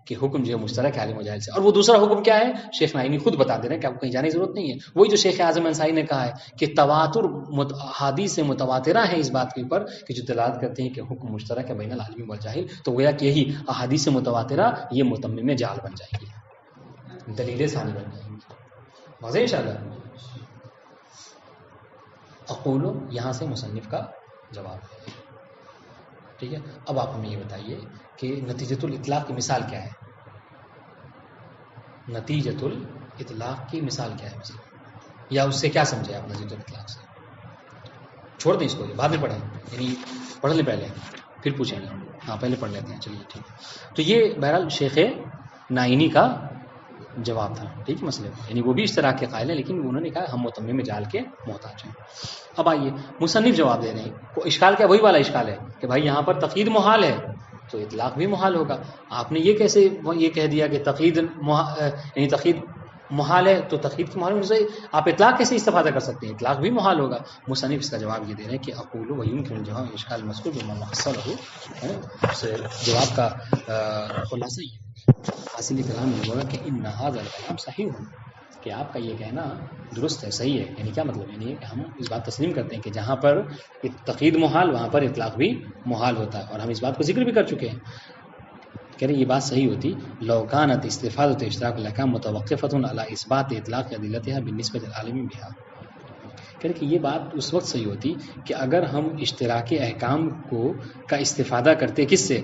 کہ حکم جو ہے مشترک ہے عالم و جاہل سے. اور وہ دوسرا حکم کیا ہے شیخ نائینی خود بتا دے رہے ہیں کہ آپ کو کہیں جانے کی ضرورت نہیں ہے. وہی جو شیخ اعظم انصاری نے کہا ہے کہ تواتر احادیث متواترہ ہیں اس بات کے اوپر کہ جو دلالت کرتے ہیں کہ حکم مشترک ہے بین العالم والجاہل. تو گویا کہ یہی احادیث متواترہ یہ متمم جعل بن جائیں گی، دلیل ثانی بن جائیں گی. واضح انشاءاللہ. اقول یہاں سے مصنف کا جواب ہے. ٹھیک ہے. اب آپ ہمیں یہ بتائیے کہ نتیجۃ الاطلاق کی مثال کیا ہے؟ نتیجۃ الاطلاق کی مثال کیا ہے مثلا، یا اس سے کیا سمجھے آپ نتیجۃ الاطلاق سے؟ چھوڑ دیں اس کو، بعد میں پڑھیں، یعنی پڑھ لیں پہلے پھر پوچھیں گے. ہاں پہلے پڑھ لیتے ہیں. چلیے ٹھیک. تو یہ بہرحال شیخ نائینی کا جواب تھا. ٹھیک ہے مسئلے یعنی وہ بھی اشتراک کے قائل ہیں لیکن انہوں نے کہا ہم متمم جعل کے محتاج ہیں. اب آئیے مصنف جواب دے رہے ہیں. کو اشکال کیا؟ وہی والا اشکال ہے کہ بھائی یہاں پر تقیید محال ہے تو اطلاق بھی محال ہوگا. آپ نے یہ کیسے یہ کہہ دیا کہ تقیید یعنی تقیید محال ہے تو تقیید کی محال سے آپ اطلاق کیسے استفادہ کر سکتے ہیں؟ اطلاق بھی محال ہوگا. مصنف اس کا جواب یہ دے رہے ہیں کہ اقول ویمکن جواب اشکال مذکور بما محصل ہو. جواب کا خلاصہ یہ حاصل کلام یہ ہوگا کہ ان هذا الكلام صحیح ہو، کہ آپ کا یہ کہنا درست ہے، صحیح ہے. یعنی کیا مطلب؟ یعنی کہ ہم اس بات تسلیم کرتے ہیں کہ جہاں پر تقیید محال وہاں پر اطلاق بھی محال ہوتا ہے. اور ہم اس بات کو ذکر بھی کر چکے ہیں. کہہ رہے یہ بات صحیح ہوتی لو كانت استفادة اشتراک الاحکام متوقفة على اثبات اطلاق ادلتها بالنسبة للعالم بها. کہہ رہے کہ یہ بات اس وقت صحیح ہوتی کہ اگر ہم اشتراک احکام کا استفادہ کرتے کس سے؟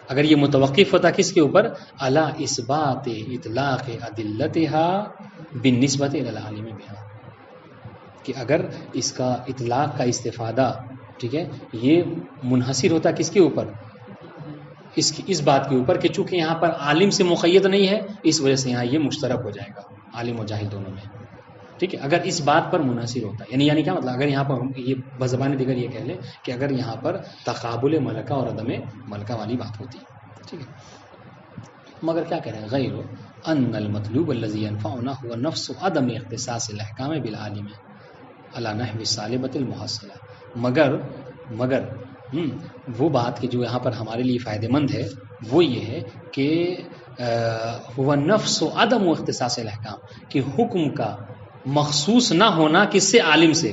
اگر یہ متوقف ہوتا کس کے اوپر؟ علی اثبات اطلاق ادلتها بالنسبت الى العالم بها، کہ اگر اس کا اطلاق کا استفادہ ٹھیک ہے یہ منحصر ہوتا کس کے اوپر؟ اس بات کے اوپر کہ چونکہ یہاں پر عالم سے مقید نہیں ہے اس وجہ سے یہاں یہ مشترک ہو جائے گا عالم و جاہل دونوں میں. ٹھیک ہے. اگر اس بات پر منحصر ہوتا یعنی کیا مطلب؟ اگر یہاں پر یہ بزبان دیگر یہ کہہ لیں کہ اگر یہاں پر تقابل ملکہ اور عدم ملکہ والی بات ہوتی. ٹھیک ہے. مگر کیا کہہ رہے ہیں؟ غیر ان المطلوب الذي ينفعنا هو نفس عدم اختصاص الاحکام بالعالم على نحو السالبۃ المحصلہ. مگر وہ بات کہ جو یہاں پر ہمارے لیے فائدہ مند ہے وہ یہ ہے کہ هو نفس عدم اختصاص الاحکام، کہ حکم کا مخصوص نہ ہونا کس سے؟ عالم سے.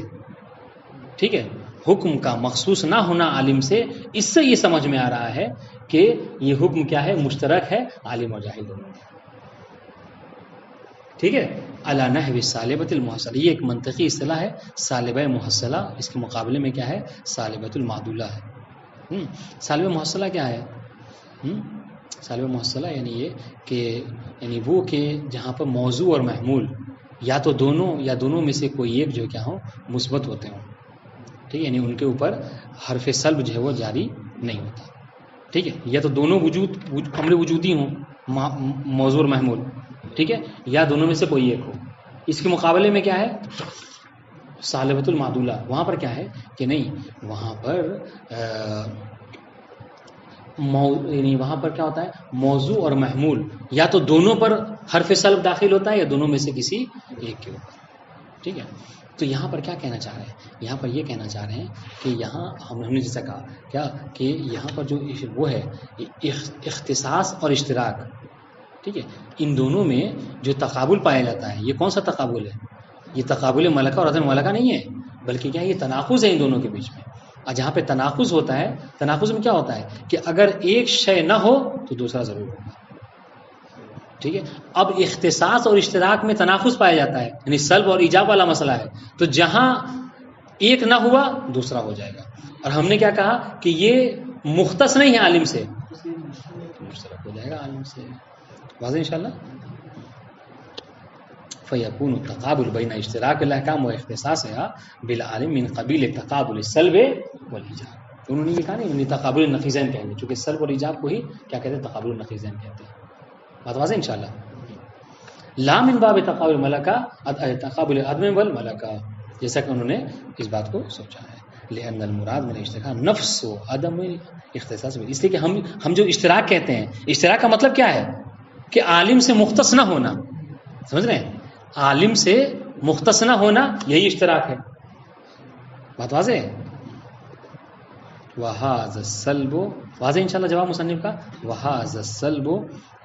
ٹھیک ہے. حکم کا مخصوص نہ ہونا عالم سے، اس سے یہ سمجھ میں آ رہا ہے کہ یہ حکم کیا ہے؟ مشترک ہے عالم و جاہل دونوں میں. ٹھیک ہے. علی نحو السالبۃ المحصلہ یہ ایک منطقی اصطلاح ہے. سالبہ محصلہ اس کے مقابلے میں کیا ہے؟ سالبۃ المعدولہ ہے. سالبہ محصلہ کیا ہے؟ سالبہ محصلہ یعنی یہ کہ یعنی وہ کہ جہاں پر موضوع اور محمول یا تو دونوں میں سے کوئی ایک جو کیا ہو مثبت ہوتے ہوں. ٹھیک ہے. یعنی ان کے اوپر حرف سلب جو ہے وہ جاری نہیں ہوتا. ٹھیک ہے. یا تو دونوں امر وجودی ہوں موضوع اور محمول. ٹھیک ہے. یا دونوں میں سے کوئی ایک ہو. اس کے مقابلے میں کیا ہے؟ سالبۃ المعدولہ. وہاں پر کیا ہے کہ نہیں وہاں پر یعنی وہاں پر کیا ہوتا ہے؟ موضوع اور محمول یا تو دونوں پر حرف سلب داخل ہوتا ہے یا دونوں میں سے کسی ایک کے اوپر. ٹھیک ہے. تو یہاں پر کیا کہنا چاہ رہے ہیں؟ یہاں پر یہ کہنا چاہ رہے ہیں کہ یہاں ہم نے جیسا کہا کیا کہ یہاں پر جو وہ ہے اختصاص اور اشتراک. ٹھیک ہے. ان دونوں میں جو تقابل پایا جاتا ہے یہ کون سا تقابل ہے؟ یہ تقابل ملکہ اور عدم ملکہ نہیں ہے بلکہ کیا یہ تناقض ہے ان دونوں کے بیچ میں. اور جہاں پہ تناقض ہوتا ہے، تناقض میں کیا ہوتا ہے کہ اگر ایک شے نہ ہو تو دوسرا ضرور ہوگا. ٹھیک ہے. اب اختصاص اور اشتراک میں تناقض پایا جاتا ہے یعنی سلب اور ایجاب والا مسئلہ ہے. تو جہاں ایک نہ ہوا دوسرا ہو جائے گا. اور ہم نے کیا کہا کہ یہ مختص نہیں ہے عالم سے، مشترک ہو جائے گا عالم سے. واضح انشاءاللہ. فیکون التقابل بین اشتراک الاحکام و اختصاصها بالعالم من قبیل تقابل السلب والایجاب. انہوں نے یہ کہا نہیں تقابل النقیضین کہیں گے چونکہ سلب اور ایجاب کو ہی کیا کہتے ہیں؟ تقابل النقیضین کہتے ہیں. بات واضح انشاءاللہ. لا من باب تقابل ملکہ تقابل عدم والملکہ، جیسا کہ انہوں نے اس بات کو سوچا ہے. لأن المراد من اشتراک نفس و عدم اختصاص، اس لیے کہ ہم جو اشتراک کہتے ہیں، اشتراک کا مطلب کیا ہے کہ عالم سے مختص نہ ہونا. سمجھ رہے ہیں؟ عالم سے مختص نہ ہونا یہی اشتراک ہے. بات واضح ہے. وَهَذَا السَّلْبُ واضح انشاءاللہ جواب مصنف کا وَهَذَا السَّلْبُ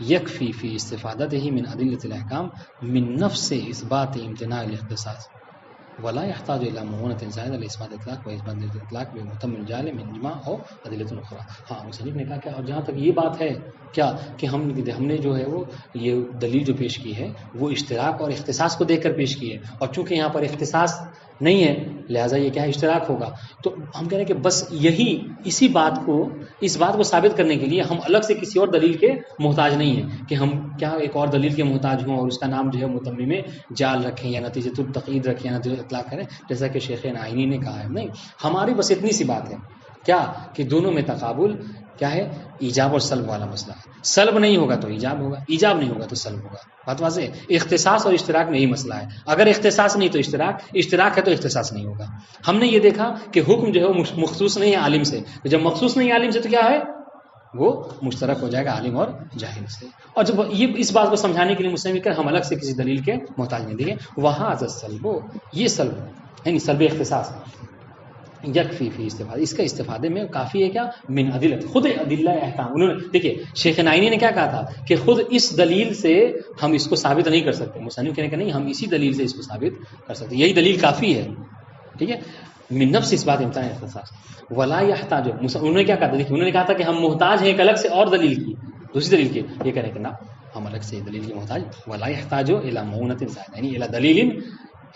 يَكْفِي فِي استفادته من أدلة الأحكام من نفس إثبات امتناع الاختصاص ولا يحتاج الى معونة زائدة لاثبات اطلاق و اثبات اطلاق بمحتمل الجعل من اجماع اور ادلۃ اخرى. ہاں مصنف نے کہا کہ اور جہاں تک یہ بات ہے کیا کہ ہم نے جو ہے وہ یہ دلیل جو پیش کی ہے وہ اشتراک اور اختصاص کو دیکھ کر پیش کی ہے اور چونکہ یہاں پر اختصاص نہیں ہے لہٰذا یہ کیا ہے اشتراک ہوگا. تو ہم کہہ رہے ہیں کہ بس یہی اس بات کو ثابت کرنے کے لیے ہم الگ سے کسی اور دلیل کے محتاج نہیں ہیں کہ ہم کیا ایک اور دلیل کے محتاج ہوں اور اس کا نام جو ہے متمم جعل رکھیں یا نتیجۃ التقیید رکھیں یا نتیجۃ اطلاق کریں جیسا کہ شیخ آئینی نے کہا ہے. نہیں، ہماری بس اتنی سی بات ہے کیا کہ دونوں میں تقابل کیا ہے ایجاب اور سلب والا مسئلہ ہے. سلب نہیں ہوگا تو ایجاب ہوگا، ایجاب نہیں ہوگا تو سلب ہوگا. بات واضح ہے. اختصاص اور اشتراک میں یہی مسئلہ ہے. اگر اختصاص نہیں تو اشتراک ہے تو اختصاص نہیں ہوگا. ہم نے یہ دیکھا کہ حکم جو ہے وہ مخصوص نہیں ہے عالم سے، تو جب مخصوص نہیں ہے عالم سے تو کیا ہے وہ مشترک ہو جائے گا عالم اور جاہل سے. اور جب یہ اس بات کو سمجھانے کے لیے مسلم کر ہم الگ سے کسی دلیل کے محتاج نہیں. دیکھیں وہاں سلب یہ سلب یعنی سلب اختصاص یکفی فی استفادہ اس کا استفادے میں کافی ہے کیا من ادلت خود ادلہ احکام. انہوں نے دیکھیے شیخ آئینی نے کیا کہا تھا کہ خود اس دلیل سے ہم اس کو ثابت نہیں کر سکتے. مصنف کہنے کہ نہیں ہم اسی دلیل سے اس کو ثابت کر سکتے، یہی دلیل کافی ہے. ٹھیک ہے من نفس اس بات امتناع اختصاص ولا یحتاج. انہوں نے کیا کہا تھا؟ دیکھیے انہوں نے کہا تھا کہ ہم محتاج ہیں ایک الگ سے اور دلیل کی، دوسری دلیل کی. یہ کہہ رہے کہ نا ہم الگ سے دلیل کی محتاج ولا یحتاج الی معونۃ زائدہ یعنی الی دلیل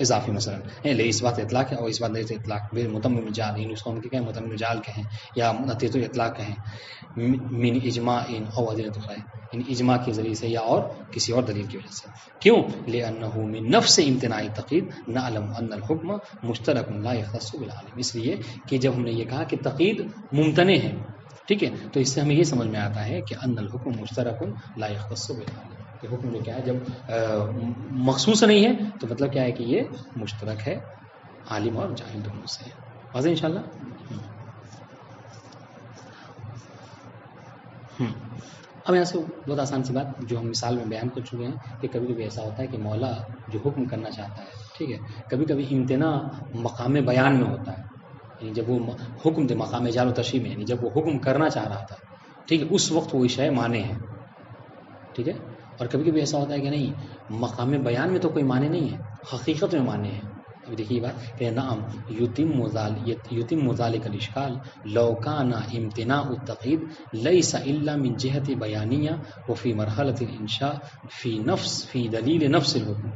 اضافی مثلا لے اس بات اطلاق ہے اور اس بات نہیں اطلاق متمم جعل اس کو ہم کہیں متمم جعل کہیں یا نتیجۃ اطلاق کہیں من اجماع او ادلۃ اخرى یعنی اجماع کے ذریعے سے یا اور کسی اور دلیل کی وجہ سے. کیوں؟ لانه من نفس امتناع تقید نعلم ان الحكم مشترک لا يختص بالعالم. اس لیے کہ جب ہم نے یہ کہا کہ تقید ممتنع ہے ٹھیک ہے تو اس سے ہمیں یہ سمجھ میں آتا ہے کہ ان الحكم مشترک لا يختص بالعالم. کہ حکم جو کیا ہے جب مخصوص نہیں ہے تو مطلب کیا ہے کہ یہ مشترک ہے عالم اور جاہل دونوں سے. واضح انشاءاللہ. اب یہاں سے بہت آسان سی بات جو ہم مثال میں بیان کر چکے ہیں کہ کبھی کبھی ایسا ہوتا ہے کہ مولا جو حکم کرنا چاہتا ہے ٹھیک ہے کبھی کبھی امتناع مقام بیان میں ہوتا ہے. یعنی جب وہ حکم دے مقام جعل و تشریح میں یعنی جب وہ حکم کرنا چاہ رہا تھا ٹھیک ہے اس وقت وہ شے مانے ہیں ٹھیک ہے. اور کبھی کبھی ایسا ہوتا ہے کہ نہیں مقام بیان میں تو کوئی معنی نہیں ہے حقیقت میں معنی ہے. اب دیکھیے بات کہ نعم یتم ذلک الاشکال لو کان امتناع التقید لیس الا من جہت بیانیہ وفی مرحلۃ الانشاء فی دلیل نفس الحکم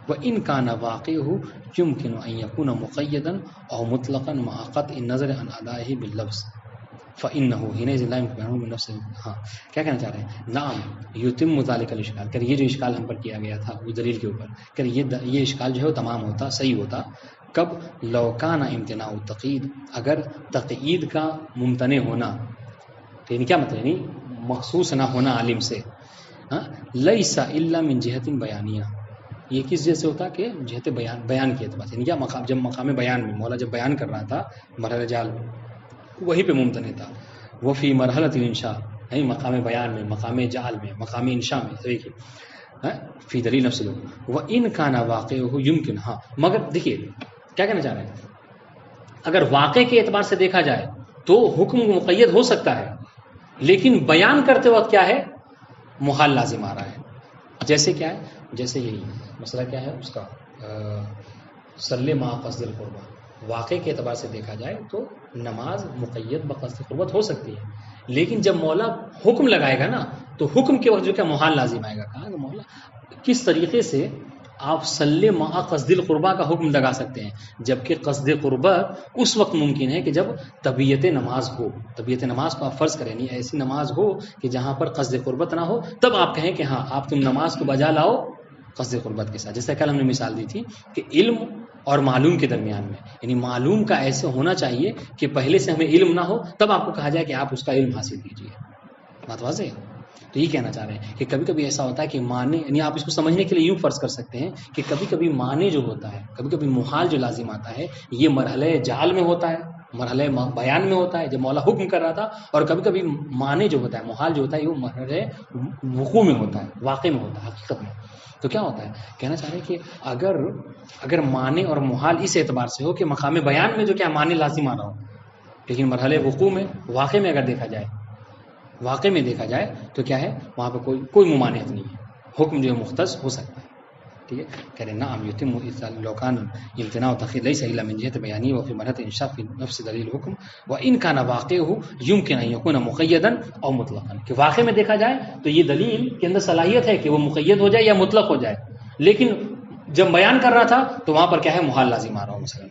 وان کان واقعہ یمکن ان یکون مقیدا او مطلقا مع قطع النظر عن ادائہ باللفظ فإنه حينئذ لا يمكن من نفس. ہاں کیا کہنا چاہ رہے ہیں؟ نعم یتم ذلک الاشکال کہ یہ جو اشکال ہم پر کیا گیا تھا وہ دلیل کے اوپر کہ یہ اشکال جو ہے وہ تمام ہوتا صحیح ہوتا کب لو کان امتناع التقید اگر تقیید کا ممتنع ہونا یعنی کیا مطلب یعنی مخصوص نہ ہونا عالم سے لیس الا من جہت بیانیہ یہ کس جیسے ہوتا کہ جہت بیان کی اعتبار سے یعنی کیا جب مقام بیان میں مولا جب بیان کر رہا تھا مرحلہ جعل وہی پہ ممتنع تھا. وہ فی مرحلۃ الانشاء نہیں مقام بیان میں مقام جعل میں مقام انشاء میں دیکھیے فی دلیل نفس الحکم و ان کان واقعہ یمکن. ہاں مگر دیکھیے کیا کہنا چاہ رہے ہیں اگر واقع کے اعتبار سے دیکھا جائے تو حکم مقید ہو سکتا ہے لیکن بیان کرتے وقت کیا ہے محال لازم آ رہا ہے. جیسے کیا ہے جیسے یہی مسئلہ کیا ہے اس کا صلی مع قصد القربہ واقع کے اعتبار سے دیکھا جائے تو نماز مقید بقصد قربت ہو سکتی ہے لیکن جب مولا حکم لگائے گا نا تو حکم کے وقت جو کیا محال لازم آئے گا. کہا کہ مولا کس طریقے سے آپ صلی مع قصد القربہ کا حکم لگا سکتے ہیں جبکہ قصد قربت اس وقت ممکن ہے کہ جب طبیعت نماز ہو. طبیعت نماز کو آپ فرض کریں نہیں ایسی نماز ہو کہ جہاں پر قصد قربت نہ ہو تب آپ کہیں کہ ہاں آپ تم نماز کو بجا لاؤ قصد قربت کے ساتھ. جیسا کل ہم نے مثال دی تھی کہ علم اور معلوم کے درمیان میں یعنی معلوم کا ایسے ہونا چاہیے کہ پہلے سے ہمیں علم نہ ہو تب آپ کو کہا جائے کہ آپ اس کا علم حاصل کیجیے. بات واضح ہے. تو یہ کہنا چاہ رہے ہیں کہ کبھی کبھی ایسا ہوتا ہے کہ معنی یعنی آپ اس کو سمجھنے کے لیے یوں فرض کر سکتے ہیں کہ کبھی کبھی معنی جو ہوتا ہے کبھی کبھی محال جو لازم آتا ہے یہ مرحلہ جعل میں ہوتا ہے مرحلہ بیان میں ہوتا ہے جب مولا حکم کر رہا تھا اور کبھی کبھی معنی جو ہوتا ہے محال جو ہوتا ہے وہ مرحلہ وقوع میں ہوتا ہے واقع میں ہوتا ہے حقیقت میں. تو کیا ہوتا ہے کہنا چاہ رہے ہیں کہ اگر معنی اور محال اس اعتبار سے ہو کہ مقام بیان میں جو کیا معنی لازم آ رہا ہو لیکن مرحلے وقوع میں واقع میں اگر دیکھا جائے، واقع میں دیکھا جائے تو کیا ہے، وہاں پہ کوئی ممانعت نہیں ہے، حکم جو ہے مختص ہو سکتا ہے. ٹھیک ہے، کہہ رہے نعم یتم لوکان امتناع و تخیر لیس الا من جهت بیانی و فی مرحلة انشاء فی نفس دلیل حکم و ان کان واقعه یمکن ان یکون مقیدا او مطلقا. کہ واقع میں دیکھا جائے تو یہ دلیل کے اندر صلاحیت ہے کہ وہ مقید ہو جائے یا مطلق ہو جائے، لیکن جب بیان کر رہا تھا تو وہاں پر کیا ہے، محال لازم آ رہا ہو، مثلا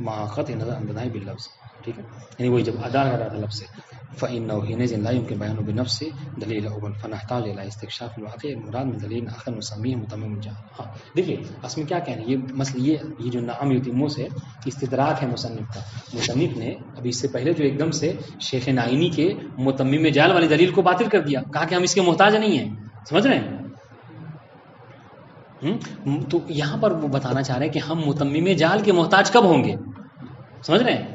ماخت نظر اندنائی باللفظ. ٹھیک ہے، یعنی وہی جب ادا کر رہا تھا لفظ سے فإنه حينئذ لا يمكن بيان بنفس دلیل اول فنحتاج الى استكشاف الواقع المراد من دلیل آخر نسميه متمم جهل. ہاں دیکھیے اس میں کیا کہہ رہے ہیں، یہ مسئلہ یہ جو نعم یتمو سے استدراک ہے مصنف کا. مصنف نے ابھی اس سے پہلے جو ایک دم سے شیخ نائینی کے متمم جہل والی دلیل کو باطل کر دیا، کہا کہ ہم اس کے محتاج نہیں ہیں. سمجھ رہے ہیں؟ تو یہاں پر وہ بتانا چاہ رہے ہیں کہ ہم متمم جہل کے محتاج کب ہوں گے. سمجھ رہے ہیں؟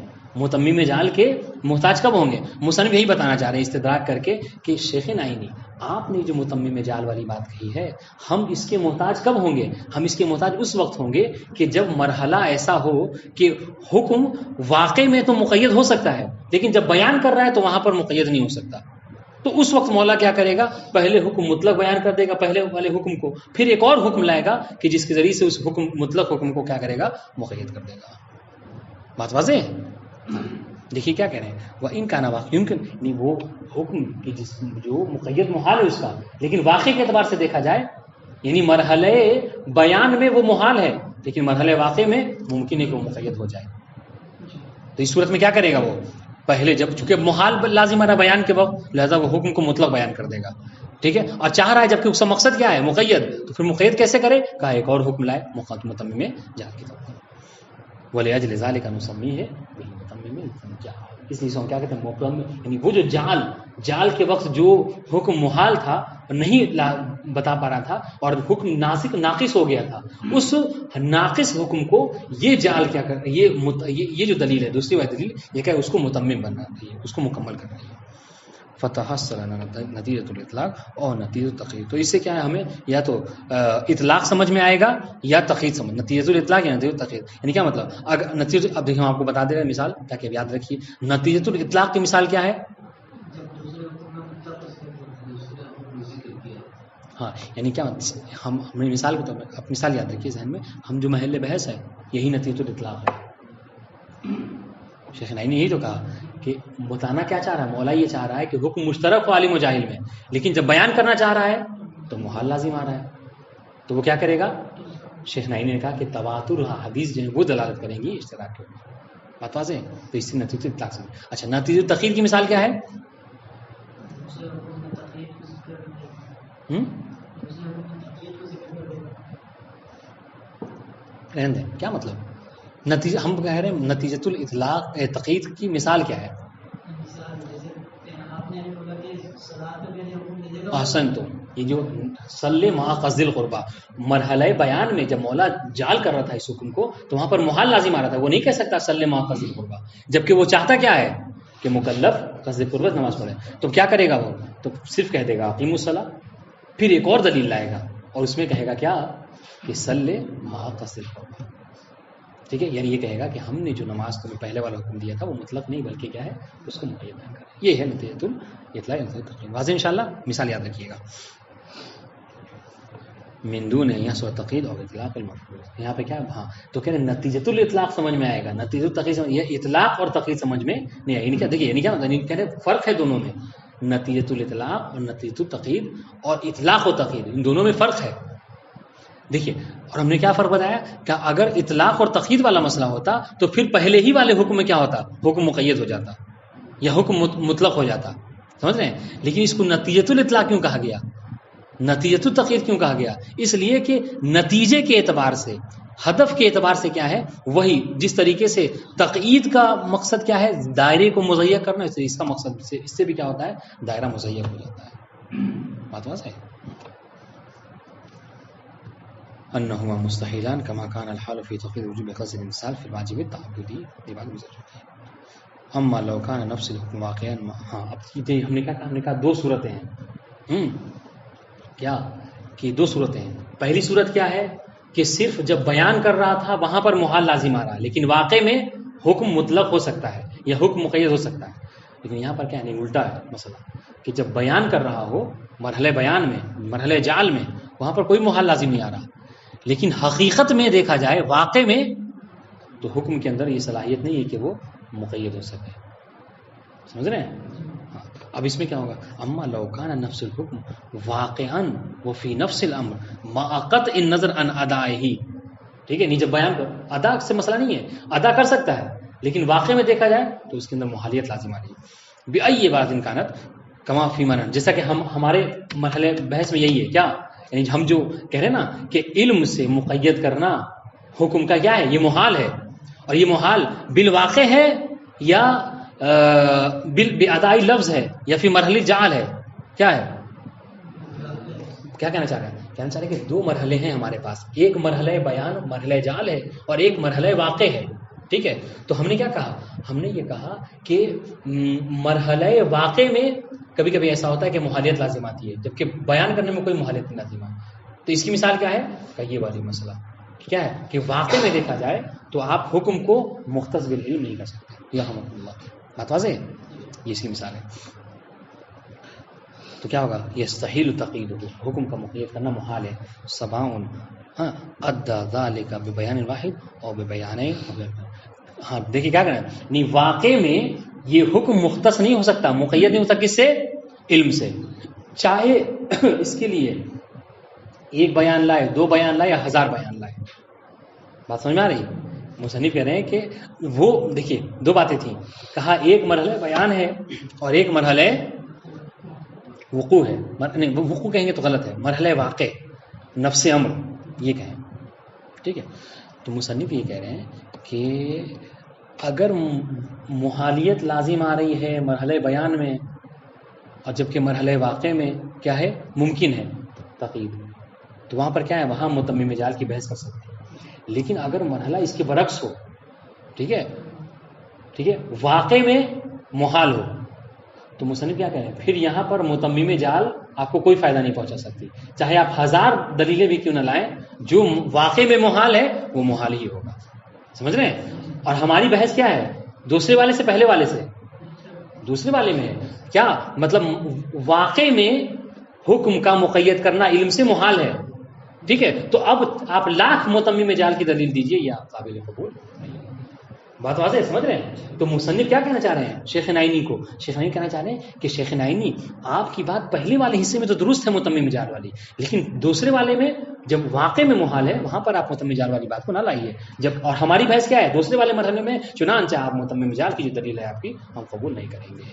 متمم جہل کے محتاج کب ہوں گے. مصنف یہی بتانا چاہ رہے ہیں استدراک کر کے کہ شیخ نائینی آپ نے جو متمم جہل والی بات کہی ہے، ہم اس کے محتاج کب ہوں گے؟ ہم اس کے محتاج اس وقت ہوں گے کہ جب مرحلہ ایسا ہو کہ حکم واقع میں تو مقید ہو سکتا ہے، لیکن جب بیان کر رہا ہے تو وہاں پر مقید نہیں ہو سکتا. تو اس وقت مولا کیا کرے گا، پہلے حکم مطلق بیان کر دے گا پہلے والے حکم کو، پھر ایک اور حکم لائے گا کہ جس کے ذریعے سے اس حکم مطلق حکم کو کیا کرے گا، مقید کر دے گا. بات واضح ہے؟ دیکھیے کیا کہہ رہے ہیں، وہ ان کا نواقع یمکن، یعنی وہ حکم کی جو مقید محال ہے اس کا، لیکن واقع کے اعتبار سے دیکھا جائے یعنی مرحلے بیان میں وہ محال ہے، لیکن مرحلے واقع میں ممکن ہے کہ وہ مقید ہو جائے. تو اس صورت میں کیا کرے گا، وہ پہلے جب چونکہ محال لازم آ رہا بیان کے وقت، لہذا وہ حکم کو مطلق بیان کر دے گا. ٹھیک ہے، اور چاہ رہا ہے جبکہ اس کا مقصد کیا ہے، مقید، تو پھر مقید کیسے کرے، کہا ایک اور حکم لائے متمم جہل کی طور پر. وَلِأَجْلِ ذَلِكَ نُسَمِّيهِ بِالْمُتَمِّمِ جہل. اس لیے ہم کیا کہتے ہیں متمم، یعنی وہ جو جال کے وقت جو حکم محال تھا نہیں بتا پا رہا تھا اور حکم ناقص ہو گیا تھا، اس ناقص حکم کو یہ جال کیا کر، یہ جو دلیل ہے دوسری والی دلیل، یہ کیا ہے، اس کو متمم بننا ہے، اس کو مکمل کرنا ہے. فتحصل نتیجۃ الاطلاق اور نتیجۃ التقیید. تو اس سے کیا ہے، ہمیں یا تو اطلاق سمجھ میں آئے گا یا تقیید سمجھ، نتیجۃ الاطلاق یا نتیجۃ التقیید. یعنی کیا مطلب، اگر نتیجہ، اب دیکھیں ہم آپ کو بتا دے رہے ہیں مثال تاکہ یاد رکھیے. نتیجۃ الاطلاق کی مثال کیا ہے، ہاں یعنی کیا ہم نے مثال کو مثال یاد رکھیے ذہن میں، ہم جو محل بحث ہے یہی نتیجۃ الاطلاق ہے. شیخ نائینی نے یہی تو کہا کہ بتانا کیا چاہ رہا ہے، مولا یہ چاہ رہا ہے کہ حکم مشترک ہو عالم و جاہل میں، لیکن جب بیان کرنا چاہ رہا ہے تو محال لازم آ رہا ہے، تو وہ کیا کرے گا. شیخ نائینی نے کہا کہ تواتر حدیث جو ہے وہ دلالت کریں گی اشتراک کے اوپر. بات واضح ہے؟ تو اس سے نتیجہ اطلاق سے. اچھا نتیجہ تخیر کی مثال کیا ہے، رہنے دیں کیا مطلب نتیجہ، ہم کہہ رہے ہیں نتیجۃ الاطلاق تقید کی مثال کیا ہے. احسن، تو یہ جو صلی مع قصد القربہ مرحلہ بیان میں جب مولا جال کر رہا تھا اس حکم کو تو وہاں پر محال لازم آ رہا تھا. وہ نہیں کہہ سکتا صلی مع قصد القربہ، جبکہ وہ چاہتا کیا ہے کہ مکلف قصد قربت نماز پڑھے. تو کیا کرے گا وہ، تو صرف کہہ دے گا اقیموا الصلاۃ، پھر ایک اور دلیل لائے گا اور اس میں کہے گا کیا کہ صلی مع قصد القربہ. ٹھیک ہے، یعنی یہ کہے گا کہ ہم نے جو نماز تمہیں پہلے والا حکم دیا تھا وہ مطلق نہیں بلکہ کیا ہے اس کو مقید بیان کریں. یہ ہے نتیجۃ الاطلاق تقید. واضح انشاءاللہ. مثال یاد رکھیے گا، من دون یحص تقید اور اطلاق المفروض. یہاں پہ کیا، ہاں تو کہہ رہے نتیجۃ الاطلاق سمجھ میں آئے گا، نتیجۃ التقید یہ اطلاق اور تقید سمجھ میں نہیں آئے. یعنی کیا، دیکھیے یعنی کیا کہہ رہے فرق ہے دونوں میں، نتیجۃ الاطلاق اور نتیجۃ التقید اور اطلاق و تقید ان دونوں میں فرق ہے. دیکھیے، اور ہم نے کیا فرق بتایا کہ اگر اطلاق اور تقید والا مسئلہ ہوتا تو پھر پہلے ہی والے حکم میں کیا ہوتا، حکم مقید ہو جاتا یا حکم مطلق ہو جاتا. سمجھ رہے ہیں؟ لیکن اس کو نتیجۃ الاطلاق کیوں کہا گیا، نتیجۃ التقید کیوں کہا گیا، اس لیے کہ نتیجے کے اعتبار سے، ہدف کے اعتبار سے کیا ہے وہی، جس طریقے سے تقید کا مقصد کیا ہے دائرے کو مضیق کرنا، اس کا مقصد اس سے بھی کیا ہوتا ہے دائرہ مضیق ہو جاتا ہے. بات واضح ہے. انہما مستحیلان کما کان الحال فی تقید وجوب قصد الانسان فی الواجب التعبدی. یہ بات گزر چکی ہے. اما لو کان نفس الحکم واقعا، ہاں اب ہم نے کہا دو صورتیں ہیں. کیا کہ دو صورتیں ہیں. پہلی صورت کیا ہے کہ صرف جب بیان کر رہا تھا وہاں پر محال لازم آ رہا، لیکن واقع میں حکم مطلق ہو سکتا ہے یا حکم مقید ہو سکتا ہے، لیکن یہاں پر کیا نہیں، الٹا ہے مسئلہ کہ جب بیان کر رہا ہو مرحلے بیان میں، مرحلے جعل میں، وہاں پر کوئی محال لازم نہیں آ رہا، لیکن حقیقت میں دیکھا جائے واقع میں تو حکم کے اندر یہ صلاحیت نہیں ہے کہ وہ مقید ہو سکے. سمجھ رہے ہیں؟ ہاں. اب اس میں کیا ہوگا، اما لو کان نفس الحکم واقعا وفی نفس الامر ما قطع النظر عن ادائه، ٹھیک ہے، نہیں جب بیان کر ادا سے مسئلہ نہیں ہے، ادا کر سکتا ہے، لیکن واقع میں دیکھا جائے تو اس کے اندر محالیت لازم آ رہی ہے. بأي بعض کانت کما فی من، جیسا کہ ہمارے مرحلے بحث میں یہی ہے کیا، یعنی ہم جو کہہ رہے ہیں نا کہ علم سے مقید کرنا حکم کا کیا ہے، یہ محال ہے، اور یہ محال بالواقع ہے یا بادائی لفظ ہے یا پھر مرحلی جعل ہے، کیا ہے، کیا کہنا چاہ رہے ہیں، کہنا چاہ رہے ہیں کہ دو مرحلے ہیں ہمارے پاس، ایک مرحلہ بیان مرحلہ جعل ہے اور ایک مرحلہ واقع ہے. ٹھیک ہے، تو ہم نے کیا کہا، ہم نے یہ کہا کہ مرحلہ واقع میں کبھی کبھی ایسا ہوتا ہے کہ محالیت لازم آتی ہے، جبکہ بیان کرنے میں کوئی محالیت نہیں لازم آتی. تو اس کی مثال کیا ہے کہ یہ والی مسئلہ کیا ہے کہ واقع میں دیکھا جائے تو آپ حکم کو مختص بالعلم نہیں کر سکتے. یرحمک اللہ، بات واضح ہے، یہ اس کی مثال ہے. تو کیا ہوگا، یستحیل تقیید، حکم کا مقید کرنا محال ہے. سواء ہاں ادا ذالک ببیان واحد اور ببیانین، ہاں دیکھیے کیا کرنا ہے، نہیں واقع میں یہ حکم مختص نہیں ہو سکتا، مقید نہیں ہو سکتا، کس سے، علم سے، چاہے اس کے لیے ایک بیان لائے، دو بیان لائے یا ہزار بیان لائے. بات سمجھ میں آ رہی، مصنف کہہ رہے ہیں کہ وہ دیکھیے دو باتیں تھیں، کہا ایک مرحلہ بیان ہے اور ایک مرحلہ وقوع ہے، نہیں وقوع کہیں گے تو غلط ہے، مرحلہ واقع نفس امر یہ کہیں، ٹھیک ہے. تو مصنف یہ کہہ رہے ہیں کہ اگر محالیت لازم آ رہی ہے مرحلہ بیان میں اور جبکہ مرحلہ واقع میں کیا ہے، ممکن ہے تقیید، تو وہاں پر کیا ہے، وہاں متمم جعل کی بحث کر سکتے ہیں. لیکن اگر مرحلہ اس کے برعکس ہو، ٹھیک ہے، ٹھیک ہے، واقع میں محال ہو، تو مصنف کیا کہیں، پھر یہاں پر متمم جعل آپ کو کوئی فائدہ نہیں پہنچا سکتی، چاہے آپ ہزار دلیلیں بھی کیوں نہ لائیں، جو واقع میں محال ہے وہ محال ہی ہوگا. سمجھ رہے ہیں؟ اور ہماری بحث کیا ہے، دوسرے والے سے پہلے والے سے، دوسرے والے میں ہے کیا مطلب، واقع میں حکم کا مقید کرنا علم سے محال ہے، ٹھیک ہے، تو اب آپ لاکھ متمم جعل کی دلیل دیجئے یا قابل قبول نہیں ہے. بات واضح ہے، سمجھ رہے ہیں؟ تو مصنف کیا کہنا چاہ رہے ہیں، شیخ نائینی کو، شیخ نائینی کہنا چاہ رہے ہیں کہ شیخ نائینی آپ کی بات پہلے والے حصے میں تو درست ہے متمم جعل والی، لیکن دوسرے والے میں جب واقع میں محال ہے وہاں پر آپ متمم جعل والی بات کو نہ لائیے. جب اور ہماری بحث کیا ہے، دوسرے والے مرحلے میں چنانچہ آپ متمم جعل کی جو دلیل ہے آپ کی ہم قبول نہیں کریں گے.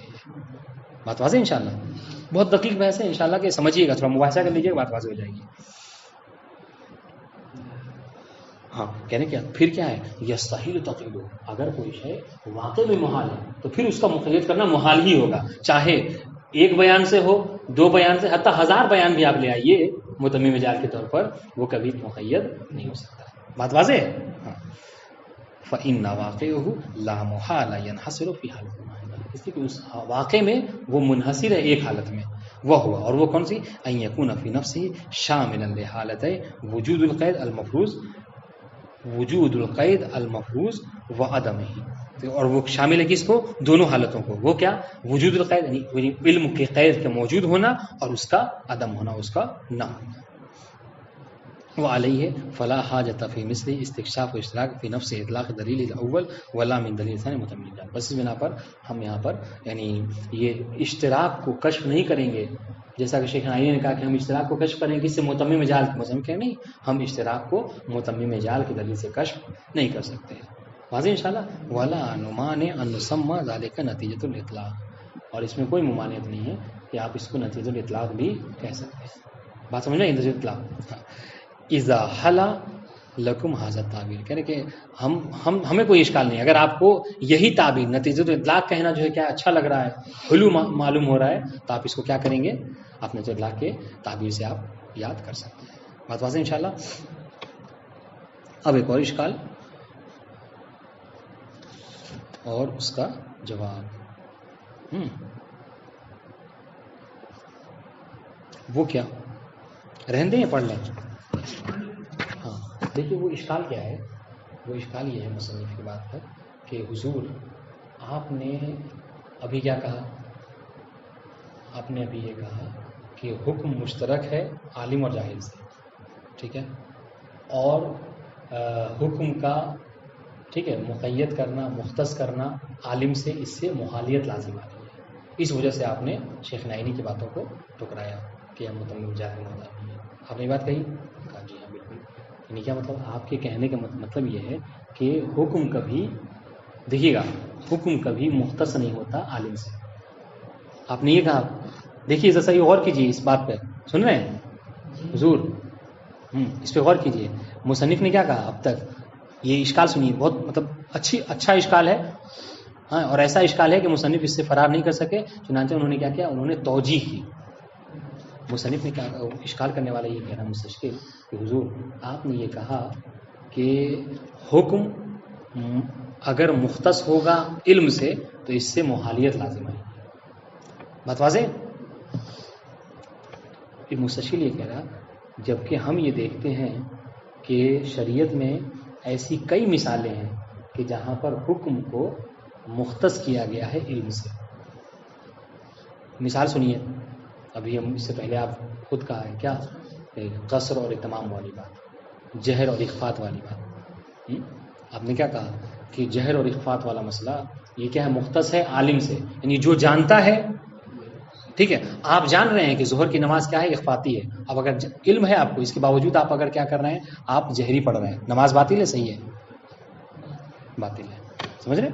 بات واضح ہے انشاءاللہ، بہت دقیق بحث ہے انشاءاللہ کہ سمجھیے گا، تھوڑا مباحثہ کر لیجیے، بات واضح ہو جائے گی. ہاں کہنے کیا پھر کیا ہے، یستحیل تقیید، اگر کوئی شے واقع میں محال ہے تو پھر اس کا مقید کرنا محال ہی ہوگا، چاہے ایک بیان سے ہو، دو بیان سے، حتی ہزار بیان بھی آپ لے آئیے متمم جعل کے طور پر، وہ کبھی مقید نہیں ہو سکتا. بات واضح ہے. ہاں فإن واقعه لا محال ينحصر في حالة واحدة، اس لیے کہ اس واقع میں وہ منحصر ہے ایک حالت میں، وہ ہوا، اور وہ کون سی، ان يكون في نفسه شاملا لحالتي وجود القید المفروض، وجود القید المفروض و عدم ہی، اور وہ شامل ہے کس کو، دونوں حالتوں کو، وہ کیا، وجود القید یعنی علم کے قید کے موجود ہونا اور اس کا عدم ہونا، اس کا نہ ہونا. وعلیہ فلا حاجت فی مثل استکشاف و اشتراک فی نفس اطلاق دلیل الاول ولا من دلیل ثانی متمم جعل. بس اس بنا پر ہم یہاں پر یعنی یہ اشتراک کو کشف نہیں کریں گے، جیسا کہ شیخ نائینی نے کہا کہ ہم اشتراک کو کشف کریں گے کس سے، متمم جعل. متمم کہ نہیں، ہم اشتراک کو متمم جعل کی دلیل سے کشف نہیں کر سکتے. واضح انشاءاللہ. ولا نمانع ان نسمى ذلك نتیجۃ الاطلاق، اور اس میں کوئی ممانعت نہیں ہے کہ آپ اس کو نتیجۃ الاطلاق بھی کہہ سکتے ہیں. بات سمجھ رہے ہیں، نتیجۃ الاطلاق. اذا حلا لکم ھذا التعبیر، کہنے کہ ہمیں کوئی اشکال نہیں، اگر آپ کو یہی تعبیر نتیجۃ اطلاق کہنا جو ہے کیا اچھا لگ رہا ہے، حلو معلوم ہو رہا ہے، تو آپ اس کو کیا کریں گے، آپ نتیجۃ اطلاق کے تعبیر سے آپ یاد کر سکتے ہیں. بات واضح انشاءاللہ. اب ایک اور اشکال اور اس کا جواب، وہ کیا، رہندے ہیں پڑھ لیں. ہاں دیکھیے وہ اشکال کیا ہے، وہ اشکال یہ ہے مصنف کی بات پر کہ کہ حضور آپ نے ابھی کیا کہا؟ آپ نے ابھی یہ کہا کہ حکم مشترک ہے عالم اور جاہل سے، ٹھیک ہے، اور حکم کا ٹھیک ہے مقید کرنا مختص کرنا عالم سے، اس سے محالیت لازم آ رہی ہے. اس وجہ سے آپ نے شیخ نائینی کی باتوں کو ٹکرایا کہ ہم متمم جاہل ہوتا نہیں ہے. آپ نے یہ بات کہی؟ کہا جی ہاں بالکل. یعنی کیا مطلب؟ آپ کے کہنے کا مطلب یہ ہے کہ حکم کبھی، دیکھیے گا، حکم کبھی مختص نہیں ہوتا عالم سے. آپ نے یہ کہا. دیکھیے ذرا صحیح غور کیجیے اس بات پہ. سن رہے ہیں حضور؟ اس پہ غور کیجیے. مصنف نے کیا کہا اب تک؟ یہ اشکال سنیے، بہت مطلب اچھا اشکال ہے، ہاں، اور ایسا اشکال ہے کہ مصنف اس سے فرار نہیں کر سکے. چنانچہ انہوں نے کیا کیا؟ انہوں نے توجیہ کی. مصنف نے کیا کہا؟ اشکال کرنے والا یہ کہہ رہا مستشکل کہ حضور آپ نے یہ کہا کہ حکم اگر مختص ہوگا علم سے تو اس سے محالیت لازم ہے. بات واضح؟ پھر مستشکل یہ کہہ رہا جبکہ ہم یہ دیکھتے ہیں کہ شریعت میں ایسی کئی مثالیں ہیں کہ جہاں پر حکم کو مختص کیا گیا ہے علم سے. مثال سنیے. ابھی ہم اس سے پہلے آپ خود کہا ہے کیا؟ قصر اور اتمام والی بات، جہر اور اخفات والی بات. آپ نے کیا کہا کہ جہر اور اخفات والا مسئلہ یہ کیا ہے؟ مختص ہے عالم سے، یعنی جو جانتا ہے. ٹھیک ہے، آپ جان رہے ہیں کہ ظہر کی نماز کیا ہے؟ اخفاتی ہے. اب اگر علم ہے آپ کو، اس کے باوجود آپ اگر کیا کر رہے ہیں؟ آپ جہری پڑھ رہے ہیں، نماز باطل ہے؟ صحیح ہے، باطل ہے. سمجھ رہے؟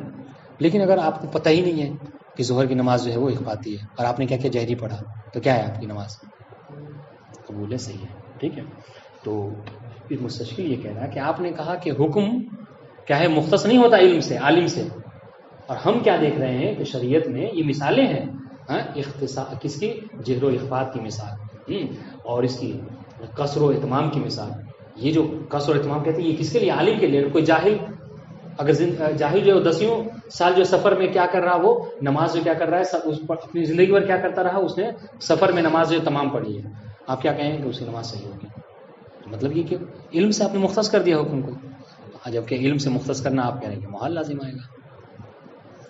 لیکن اگر آپ کو پتہ ہی نہیں ہے کہ ظہر کی نماز جو ہے وہ اخفاتی ہے اور آپ نے کیا کیا؟ جہری پڑھا، تو کیا ہے آپ کی نماز؟ قبول ہے، صحیح ہے. ٹھیک ہے. تو پھر مستشکل یہ کہہ رہا ہے کہ آپ نے کہا کہ حکم کیا ہے؟ مختص نہیں ہوتا علم سے، عالم سے. اور ہم کیا دیکھ رہے ہیں کہ شریعت میں یہ مثالیں ہیں اختصاص کس کی؟ جہر و اخفات کی مثال، اور اس کی قصر و اتمام کی مثال. یہ جو قصر و اتمام کہتے ہیں یہ کس کے لیے؟ عالم کے لیے. کوئی جاہل، اگر جاہل جو 10 سال جو سفر میں کیا کر رہا، وہ نماز جو کیا کر رہا ہے، اس پر اپنی زندگی بھر کیا کرتا رہا، اس نے سفر میں نماز جو تمام پڑھی ہے، آپ کیا کہیں گے؟ اس کی نماز صحیح ہوگی. مطلب یہ کہ علم سے آپ نے مختص کر دیا حکم کو، جبکہ علم سے مختص کرنا آپ کہہ رہے ہیں کہ محال لازم آئے گا.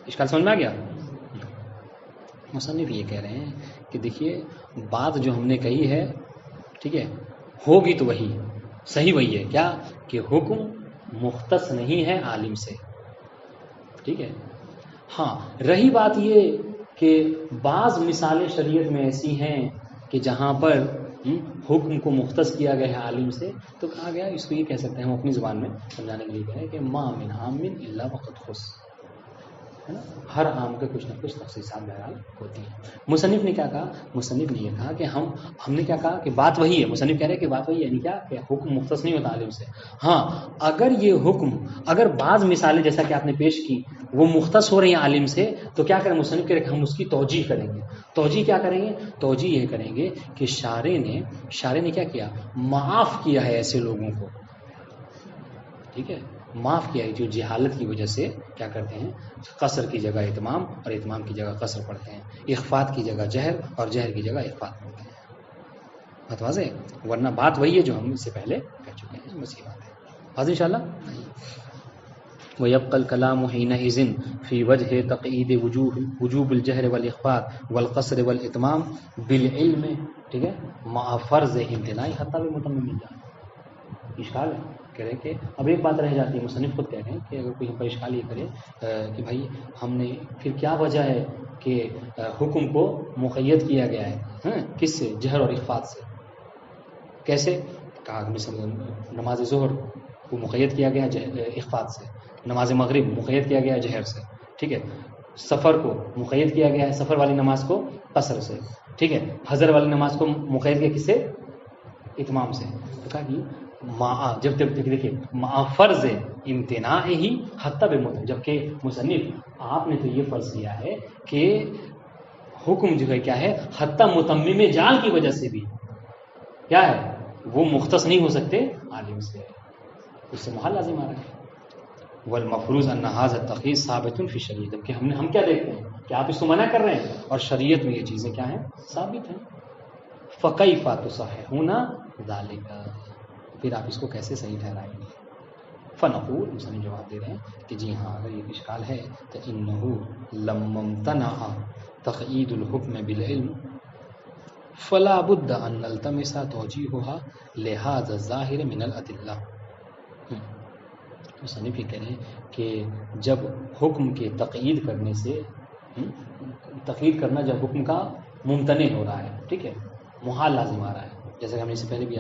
اشکال سمجھ میں آ گیا؟ مصنف یہ کہہ رہے ہیں کہ دیکھیے بات جو ہم نے کہی ہے، ٹھیک ہے، ہوگی تو وہی صحیح وہی ہے کیا؟ کہ حکم مختص نہیں ہے عالم سے. ٹھیک ہے. ہاں، رہی بات یہ کہ بعض مثالیں شریعت میں ایسی ہیں کہ جہاں پر حکم کو مختص کیا گیا ہے عالم سے، تو کہا گیا، اس کو یہ کہہ سکتے ہیں ہم اپنی زبان میں سمجھانے کے لیے کہہ رہے ہیں کہ ما من عام الا وقد خص، ہے نا، ہر عام کے کچھ نہ کچھ تخصیصات بہرحال ہوتی ہیں. مصنف نے کیا کہا؟ مصنف نے یہ کہا کہ ہم نے کیا کہا کہ بات وہی ہے. مصنف کہہ رہے ہیں کہ بات وہی ہے، یعنی کیا کہ حکم مختص نہیں ہوتا عالم سے. ہاں، اگر یہ حکم، اگر بعض مثالیں جیسا کہ آپ نے پیش کی وہ مختص ہو رہی ہیں عالم سے، تو کیا کریں؟ مصنف کہہ رہے کہ ہم اس کی توجیہ کریں گے. توجیہ کیا کریں گے؟ توجیہ یہ کریں گے کہ شارع نے کیا کیا؟ معاف کیا ہے ایسے لوگوں کو. ٹھیک ہے، معاف کیا ہے جو جہالت کی وجہ سے کیا کرتے ہیں؟ قصر کی جگہ اتمام اور اتمام کی جگہ قصر پڑھتے ہیں، اخفات کی جگہ جہر اور جہر کی جگہ اخفات پڑھتے ہیں. بات واضح ہے؟ ورنہ بات وہی ہے جو ہم اس سے پہلے کہہ چکے ہیں، بس یہ بات ہے. واضح انشاءاللہ. وَيَبْقَى الْكَلَامُ حِينَئِذٍ فِي وَجْهِ تَقْيِيدِ وُجُوبِ الْجَهْرِ وَالْإِخْفَاءِ وَالْقَصْرِ وَالْإِتْمَامِ بِالْعِلْمِ، ٹھیک ہے، مع فرض امتناع حتی بمتمم الجاہل. اشکال ہے کہہ رہے کہ اب ایک بات رہ جاتی ہے. مصنف خود کہہ رہے ہیں کہ اگر کوئی ہم پر اشکال یہ کرے کہ بھائی ہم نے پھر کیا وجہ ہے کہ حکم کو مقید کیا گیا ہے کس سے؟ جہر اور اخفات سے. کیسے؟ کہا نماز ظہر کو مقید کیا گیا اخفات سے، نماز مغرب مقید کیا گیا جہر سے. ٹھیک ہے، سفر کو مقید کیا گیا ہے، سفر والی نماز کو قصر سے. ٹھیک ہے، حضر والی نماز کو مقید کیا کس سے؟ اتمام سے. تو کہا کہ جب تک دیکھیے مع فرض امتناع ہی حتی بمتمم، جبکہ مصنف آپ نے تو یہ فرض کیا ہے کہ حکم جو ہے کیا ہے؟ حتی متمم جعل کی وجہ سے بھی کیا ہے؟ وہ مختص نہیں ہو سکتے عالم سے، اس سے محال لازم آ رہا ہے. والمفروض ان هذا التخصيص ثابت في الشریعہ، جبکہ ہم کیا دیکھتے ہیں کہ آپ اس کو منع کر رہے ہیں اور شریعت میں یہ چیزیں کیا ہیں؟ ثابت ہیں. فكيف تصححون ذلك، پھر آپ اس کو کیسے صحیح ٹھہرائیں گے؟ فنقول مصنف جواب دے رہے ہیں کہ جی ہاں اگر یہ اشکال ہے تو انہو لم امتنع تقیید الحکم بالعلم فلا بد ان نلتمس توجیہها لہذا الظاہر من الادلہ. مصنف یہ کہہ رہے ہیں کہ جب حکم کے تقیید کرنے سے تقیید کرنا جب حکم کا ممتنع ہو رہا ہے، ٹھیک ہے، محال لازم آ رہا ہے، جیسا کہ ہم نے اس سے پہلے بھی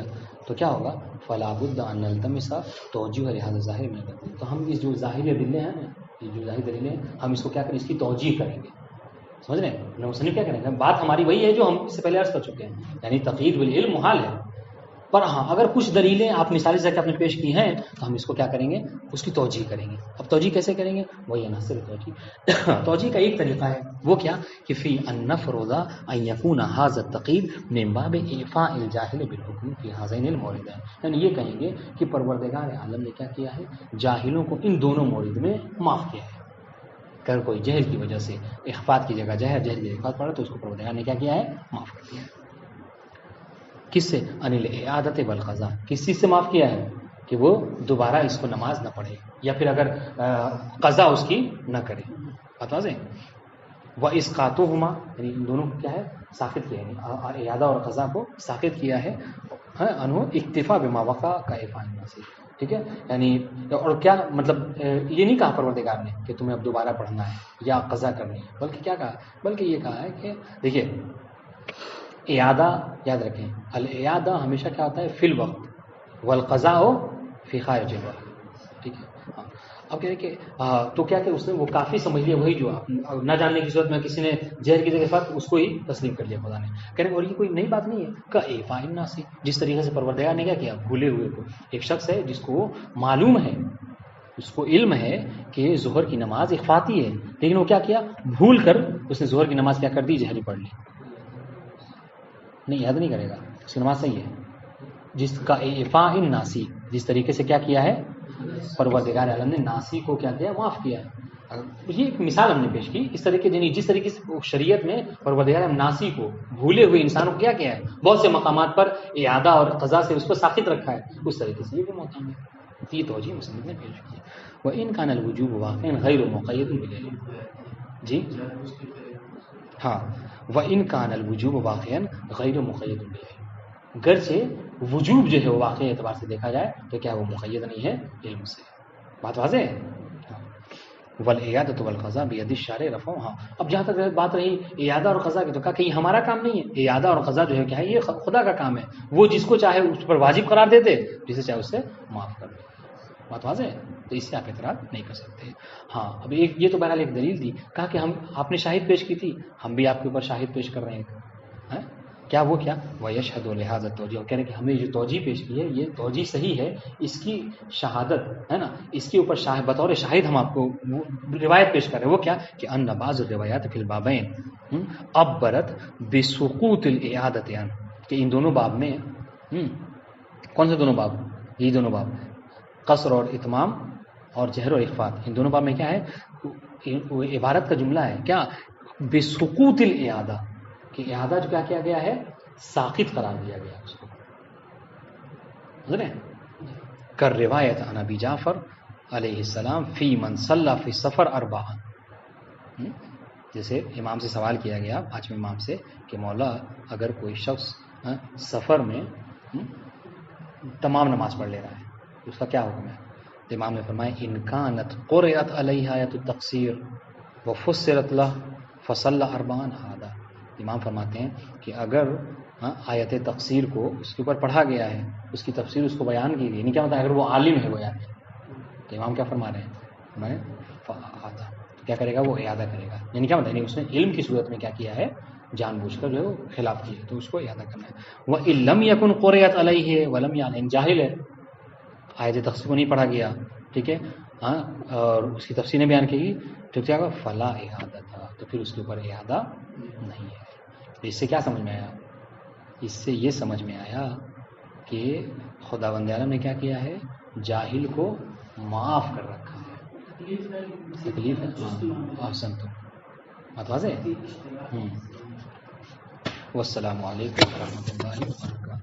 تو کیا ہوگا فلا بد ان نلتمس توجیہ لہذا ظاہر من الادلہ. تو ہم اس جو ظاہر دلیلیں ہیں نا، یہ جو ظاہر دلیلیں ہیں ہم اس کو کیا کریں، اس کی توجیہ کریں گے. سمجھ رہے ہیں مصنف کیا کریں گے، بات ہماری وہی ہے جو ہم اس سے پہلے عرض کر چکے ہیں، یعنی تقیید بالعلم محال ہے، پر ہاں اگر کچھ دلیلیں آپ مثالی سے آپ نے پیش کی ہیں تو ہم اس کو کیا کریں گے، اس کی توجیہ کریں گے. اب توجیہ کیسے کریں گے، وہی عناصر توجیہ. توجیہ کا ایک طریقہ ہے وہ کیا کہ فی ان نفرض ان یکون ھذا التقیید من باب اعفاء الجاہل بالحکم فی ھذین الموردین. یعنی یہ کہیں گے کہ پروردگار عالم نے کیا کیا ہے، جاہلوں کو ان دونوں مورد میں معاف کیا ہے. اگر کوئی جہل کی وجہ سے اخفاء کی جگہ جہل کی اخفاء پڑا تو اس کو پروردگار نے کیا کیا ہے، معاف کر دیا ہے. کس سے، ان الاعادۃ والقضاء، کس چیز سے معاف کیا ہے کہ وہ دوبارہ اس کو نماز نہ پڑھے یا پھر اگر قضا اس کی نہ کرے. بات واضح ہے. واسقاطهما، یعنی ان دونوں کو کیا ہے، ساقط کیا ہے، اعادہ اور قضا کو ساقط کیا ہے. انہو اکتفا بما وقع کا اعفاء الناس، ٹھیک ہے. یعنی اور کیا مطلب یہ نہیں کہا پروردگار نے کہ تمہیں اب دوبارہ پڑھنا ہے یا قضا کرنی ہے، بلکہ کیا کہا، بلکہ یہ کہا ہے کہ دیکھیے اعادہ یاد رکھیں، الاعادہ ہمیشہ کیا ہوتا ہے فی الوقت، والقضاء فی خارج الوقت، ٹھیک ہے. اب کہہ رہے کہ تو کیا کہ اس نے وہ کافی سمجھ لیا، وہی جو نہ جاننے کی صورت میں کسی نے جہر کی جگہ ساتھ اس کو ہی تسلیم کر لیا خدا نے. کہہ رہے اور یہ کوئی نئی بات نہیں ہے، کا اعفاء الناس، جس طریقے سے پروردگار نے کیا کیا، بھولے ہوئے کو، ایک شخص ہے جس کو معلوم ہے، اس کو علم ہے کہ ظہر کی نماز اخفاتی ہے، لیکن وہ کیا کیا، بھول کر اس نے ظہر کی نماز کیا کر دی، جہری پڑھ لی. نہیں، یاد نہیں کرے گا، اس کی نماز صحیح ہے. جس کا اعفاء الناسی، جس طریقے سے کیا کیا ہے پروردگار عالم نے ناسی کو کیا کیا، معاف کیا ہے. یہ ایک مثال ہم نے پیش کی اس طریقے، یعنی جس طریقے سے شریعت میں پروردگار عالم ناسی کو، بھولے ہوئے انسانوں کو کیا کیا ہے، بہت سے مقامات پر اعادہ اور قضا سے اس کو ساقط رکھا ہے، اس طریقے سے یہ بھی محکم ہے. یہ توجیہ مصنف نے پیش کی ہے. وَإِنْ كَانَ الْوُجُوبُ وَاقِعًا غَيْرُ مُقَيَّدٍ بِالْعِلْمِ، جی ہاں، وَإِنْ كَانَ الْوُجُوبُ وَاقِعًا غَيْرُ مُقَيَّدٍ بِالْعِلْمِ، گرچہ وجوب جو ہے وہ واقعی اعتبار سے دیکھا جائے تو کیا وہ مقید نہیں ہے علم سے. بات واضح ہے. والعیادۃ والقضاء بید الشارع رفعها. اب جہاں تک بات رہی اعادہ اور قضا کی تو کہا کہ یہ ہمارا کام نہیں ہے، اعادہ اور قضا جو ہے کیا ہے، یہ خدا کا کام ہے، وہ جس کو چاہے اس پر واجب قرار دیتے، جسے چاہے اس سے معاف کر دے. بات واضح ہے. تو اس سے آپ اعتراض نہیں کر سکتے. ہاں اب ایک یہ تو بہرحال ایک دلیل دی، کہا کہ ہم آپ نے شاہد پیش کی تھی، ہم بھی آپ کے اوپر شاہد پیش کر رہے ہیں. کیا وہ کیا وَيَشْهَدُ لِهَذَا التَّوْجِيهُ، کہہ رہے کہ ہم نے جو توجیہ پیش کی ہے یہ توجیہ صحیح ہے، اس کی شہادت ہے نا، اس کے اوپر بطور شاہد ہم آپ کو روایت پیش کر رہے ہیں. وہ کیا کہ ان بعض الروایات فی البابین عبرت بسقوط الاعادۃ، کہ ان دونوں باب میں کون سے دونوں باب، یہ دونوں باب قصر اور اتمام اور جہر اور اخفاء، ان دونوں باب میں کیا ہے، عبارت کا جملہ ہے کیا، بسقوط الاعادہ، کہ اعادہ جو کیا کیا گیا ہے، ساقط قرار دیا گیا اس کو. کر روایت عن ابی جعفر علیہ السلام فی من صلی فی سفر اربعا، جیسے امام سے سوال کیا گیا، پانچویں امام سے، کہ مولا اگر کوئی شخص سفر میں تمام نماز پڑھ لے رہا ہے اس کا کیا حکم ہے. تو امام نے فرمایا ان کانت قرئت علیہ آیۃ التقصیر وفسرت لہ فصلی اربعا هذا. امام فرماتے ہیں کہ اگر آیت تقصیر کو اس کے اوپر پڑھا گیا ہے، اس کی تفسیر اس کو بیان کی گئی، یعنی کیا مطلب اگر وہ عالم ہے وہ یعنی، تو امام کیا فرما رہے ہیں، میں کیا کرے گا، وہ اعادہ کرے گا. یعنی کیا مطلب، یعنی اس نے علم کی صورت میں کیا کیا ہے، جان بوجھ کر جو ہے وہ خلاف کیا، تو اس کو اعادہ کرنا ہے. وَإِن لَمْ يَكُنْ قُرِئَتْ عَلَيْهِ وَلَمْ يَعْلَمْ، جاہل ہے، آیت تقصیر کو نہیں پڑھا گیا، ٹھیک ہے، ہاں، اور اس کی تفسیر نے بیان کی گئی، تو کیا ہوگا، فلا اعادہ تھا، تو پھر اس کے اوپر اعادہ نہیں ہے. اس سے کیا سمجھ میں آیا، اس سے یہ سمجھ میں آیا کہ خداوند عالم نے کیا کیا ہے، جاہل کو معاف کر رکھا ہے. تکلیف ہے، احسن، تو بات واضح ہے. والسلام علیکم ورحمۃ اللہ وبرکاتہ.